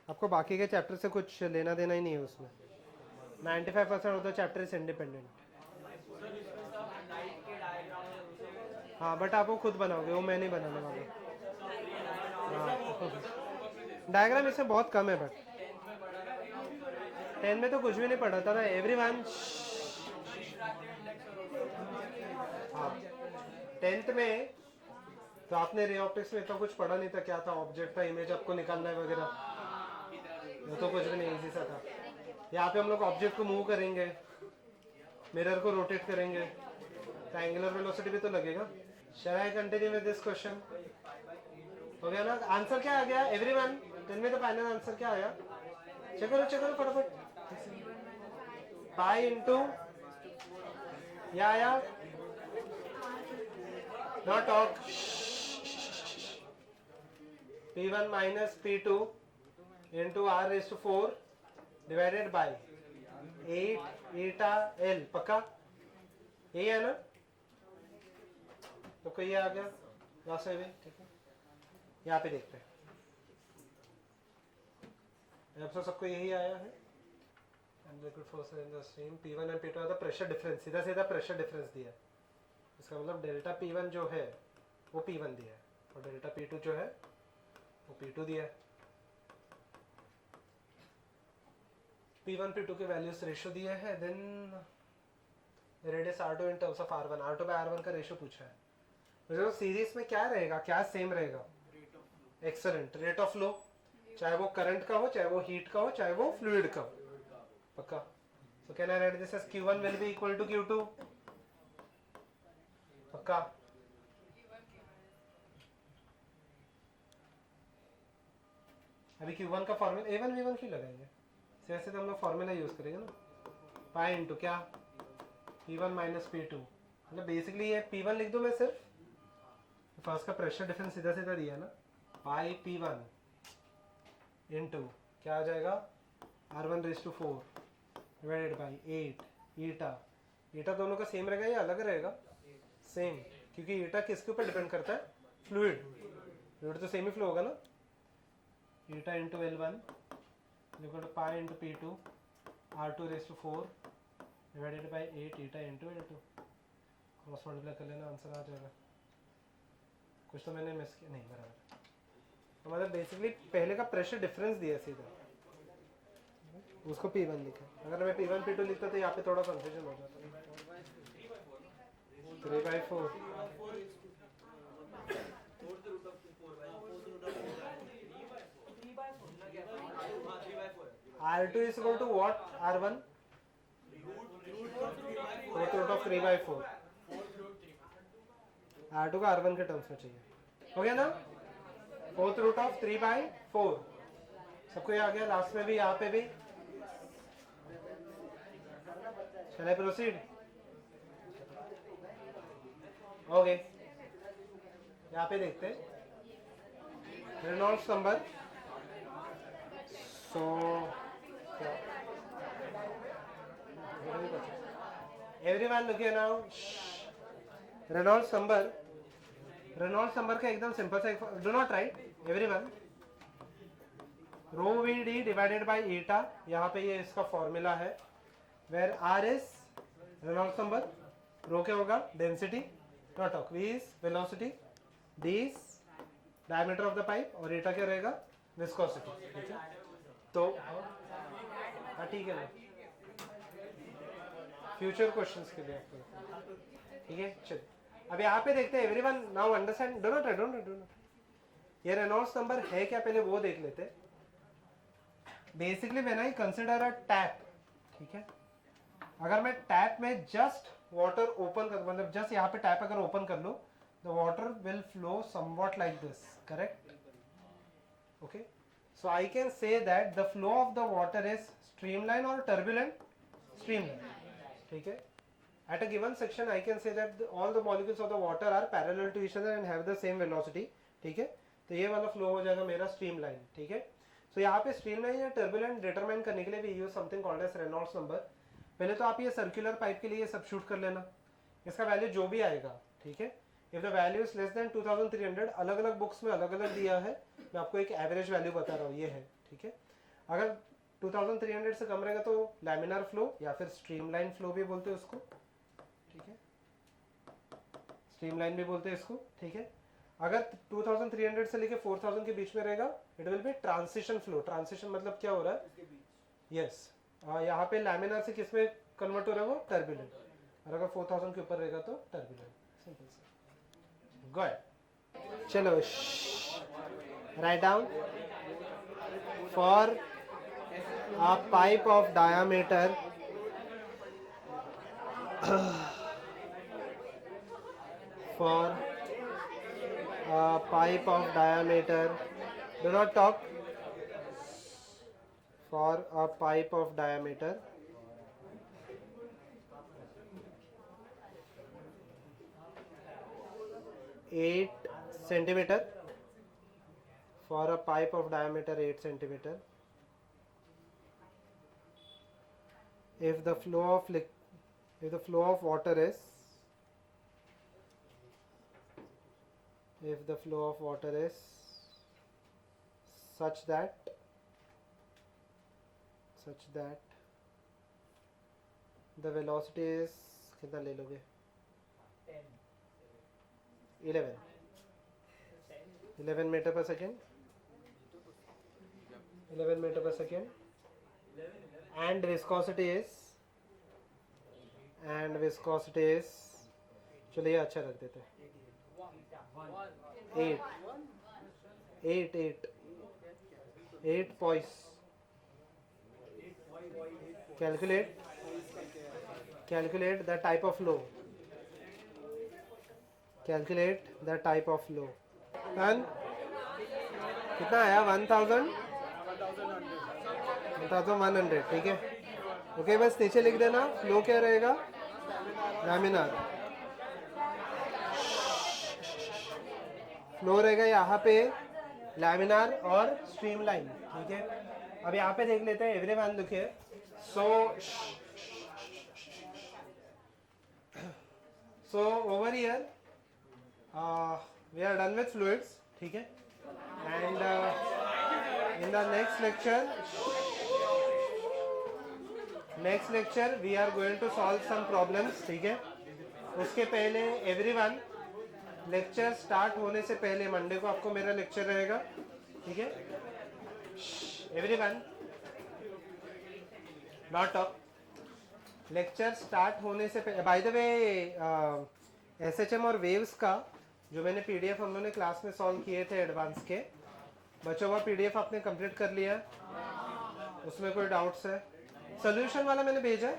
आपको बाकी के चैप्टर से कुछ लेना देना ही नहीं है उसमें। 95% of the chapter is independent. हाँ, बट आप वो खुद बनाओगे, वो मैं नहीं बनाने वाला। हाँ, डायग्राम इसमें बहुत कम है, बट 10 में तो कुछ भी नहीं पढ़ा था ना, एवरीवन। हाँ, 10th में तो आपने रे ऑप्टिक्स में इतना कुछ पढ़ा नहीं था, क्या था, ऑब्जेक्ट था, इमेज आपको निकालना है वगैरह, वो तो कुछ भी नहीं, इजी सा था। यहाँ पे हम लोग ऑब्जेक्ट को मूव करेंगे, मिरर को रोटेट करेंगे, तो एंगुलर वेलोसिटी भी तो लगेगा। Shall I continue with this question? हो गया ना? आंसर क्या आ गया एवरीवन? 10 में तो फाइनल आंसर क्या आया? चेक करो फटाफट। पाई इंटू या आया, not talk, P1 minus P2 into R⁴ divided by 8 eta L. पक्का यही है ना? तो कोई आ गया यहाँ से भी, ठीक है। यहाँ पे देखते हैं, अब तो सबको यही आया है। Liquid force in the stream P1 and P2 the pressure difference, सीधा सीधा प्रेशर डिफरेंस दिया है। इसका मतलब डेल्टा P1 जो है वो P1 दिया है, और डेल्टा P2 जो है वो P2 दिया है। P1 P2 के वैल्यूज रेशियो दिया है, then radius R2 in terms of R1, R2 by R1 का रेशियो पूछा है। तो सीरीज में क्या रहेगा, क्या सेम रहेगा? एक्सेलेंट, रेट ऑफ फ्लो, चाहे वो करंट का हो, चाहे वो हीट का हो, चाहे वो फ्लूइड का हो। पक्का? So can I write this as Q1 will be equal to Q2? पक्का? अभी Q1 का फॉर्मूला A1 V1 क्यों लगाएंगे? ऐसे तो हम लोग फॉर्मूला यूज करेंगे ना, पाई इंटू क्या, P1 माइनस P2, मतलब बेसिकली ये P1 लिख दूं मैं सिर्फ, फर्स्ट का प्रेशर डिफरेंस सीधा सीधा दिया है ना, पाई P1 इंटू क्या आ जाएगा, R1⁴ डिवाइडेड बाई 8 ईटा। ईटा दोनों का सेम रहेगा या अलग रहेगा? सेम, क्योंकि ईटा किसके ऊपर डिपेंड करता है? फ्लूइड। फ्लूइड तो सेम ही फ्लो होगा ना। Eta into L1 equal to pi into P2 R2⁴ divided by 8 eta into L2। Cross multiply कर लेना, आंसर आ जाएगा। कुछ तो मैंने मिस किया, नहीं बराबर। तो मतलब बेसिकली पहले का प्रेशर डिफरेंस दिया सीधा, उसको P1 लिखा। अगर मैं P1 P2 लिखता तो यहाँ पे थोड़ा कंफ्यूजन हो जाता। 3/4 R2 is equal to what? R1 fourth root of 3/4। R2 का R1 के टर्म्स में चाहिए, हो गया ना? फोर्थ रूट ऑफ 3/4 सबको ये आ गया, लास्ट में भी, यहाँ पे भी। Shall I proceed? ओके, यहाँ पे देखते हैं Reynolds number so everyone look here now. Reynolds number का एकदम सिंपल सा, do not write everyone. Rho V D divided by eta, यहाँ पे ये इसका फॉर्मूला है. Where R is Reynolds number, rho क्या होगा density, not of V is velocity, D is diameter of the pipe और ईटा क्या रहेगा विस्कोसिटी. ठीक है तो हाँ ठीक है ना, फ्यूचर क्वेश्चंस के लिए आपको. ठीक है चल अब यहाँ पे देखते हैं. एवरीवन नाउ अंडरस्टैंड, डोंट ये रेनॉल्ड्स नंबर है क्या पहले वो देख लेते हैं. Basically when I consider a tap, ठीक है, अगर मैं टैप में जस्ट वाटर ओपन कर, मतलब जस्ट यहाँ पे टैप अगर ओपन कर लो, the water will flow somewhat like this, correct. Okay so I can say that the flow of the water is streamline और टर्बुलेंट. स्ट्रीमलाइन, ठीक है. At a given section, I can say that all the molecules of the water are parallel to each other and have the same velocity. ठीक है तो ये वाला flow हो जाएगा मेरा स्ट्रीमलाइन. ठीक है तो यहाँ पे स्ट्रीमलाइन या टर्बुलेंट डिटरमाइन करने के लिए we use something called as Reynolds number. पहले तो आप ये सर्कुलर पाइप के लिए सब्स्टिट्यूट कर लेना, इसका वैल्यू जो भी आएगा. ठीक है if the value is less than 2300, अलग अलग बुक्स में अलग अलग दिया है, मैं आपको एक एवरेज वैल्यू बता रहा हूँ, ये है. ठीक है अगर 2300 से कम रहेगा तो लैमिनार फ्लो या फिर स्ट्रीमलाइन फ्लो भी बोलते हैं उसको. ठीक है स्ट्रीमलाइन भी बोलते हैं इसको. ठीक है अगर 2300 से लेके 4000 के बीच में रहेगा, it will B transition flow. Transition मतलब क्या हो रहा है, यस यहाँ पे लैमिनार से किस में कन्वर्ट हो रहा है वो टर्बुलेंट, और अगर 4000 के ऊपर रहेगा तो टर्बुलेंट. सिंपल सा. गुड चलो write down. For a pipe of diameter for a pipe of diameter, do not talk, for a pipe of diameter 8 centimeter, for a pipe of diameter 8 centimeter, if the flow of water is such that the velocity is कितना ले लोगे 11 metre पर second, 11 metre पर second, and viscosity is चलिए अच्छा रख देते हैं 8 poise. Calculate the type of flow. Done. कितना आया 1100. ठीक है ओके बस नीचे लिख देना फ्लो क्या रहेगा लैमिनार. फ्लो रहेगा यहाँ पे लैमिनार और स्ट्रीमलाइन. ठीक है अब यहाँ पे देख लेते हैं. एवरीवन देखिए. So over here we are done with fluids. ठीक है and in the next lecture we are going to solve some problems. ठीक है उसके पहले एवरीवन लेक्चर स्टार्ट होने से पहले मंडे को आपको मेरा लेक्चर रहेगा. ठीक है everyone not talk. Lecture start होने से पहले बाय द वे एसएचएम और वेव्स का जो मैंने पीडीएफ हम लोगों ने क्लास में सॉल्व किए थे एडवांस के, बच्चों का पीडीएफ आपने कंप्लीट कर लिया, उसमें कोई डाउट्स है? सोल्यूशन वाला मैंने भेजा है.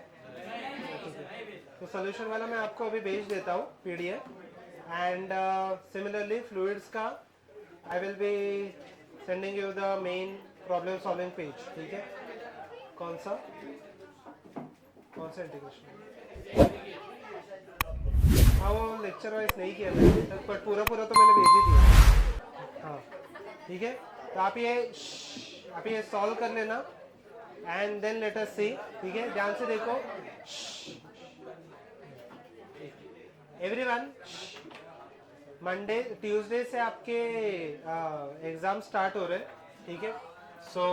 तो सोल्यूशन वाला मैं आपको अभी भेज देता हूँ पीडीएफ. एंड सिमिलरली फ्लूइड्स का I will be sending you the main problem solving page. ठीक है कौन सा इंटीग्रेशन, हाँ वो लेक्चर वाइज नहीं किया मैंने तक, बट पूरा तो मैंने भेज ही दिया. हाँ ठीक है तो आप ये आप ये सॉल्व कर लेना एंड देन लेट अस सी, ठीक है, ध्यान से देखो एवरीवन। मंडे ट्यूसडे से आपके एग्जाम स्टार्ट हो रहे हैं, ठीक है, सो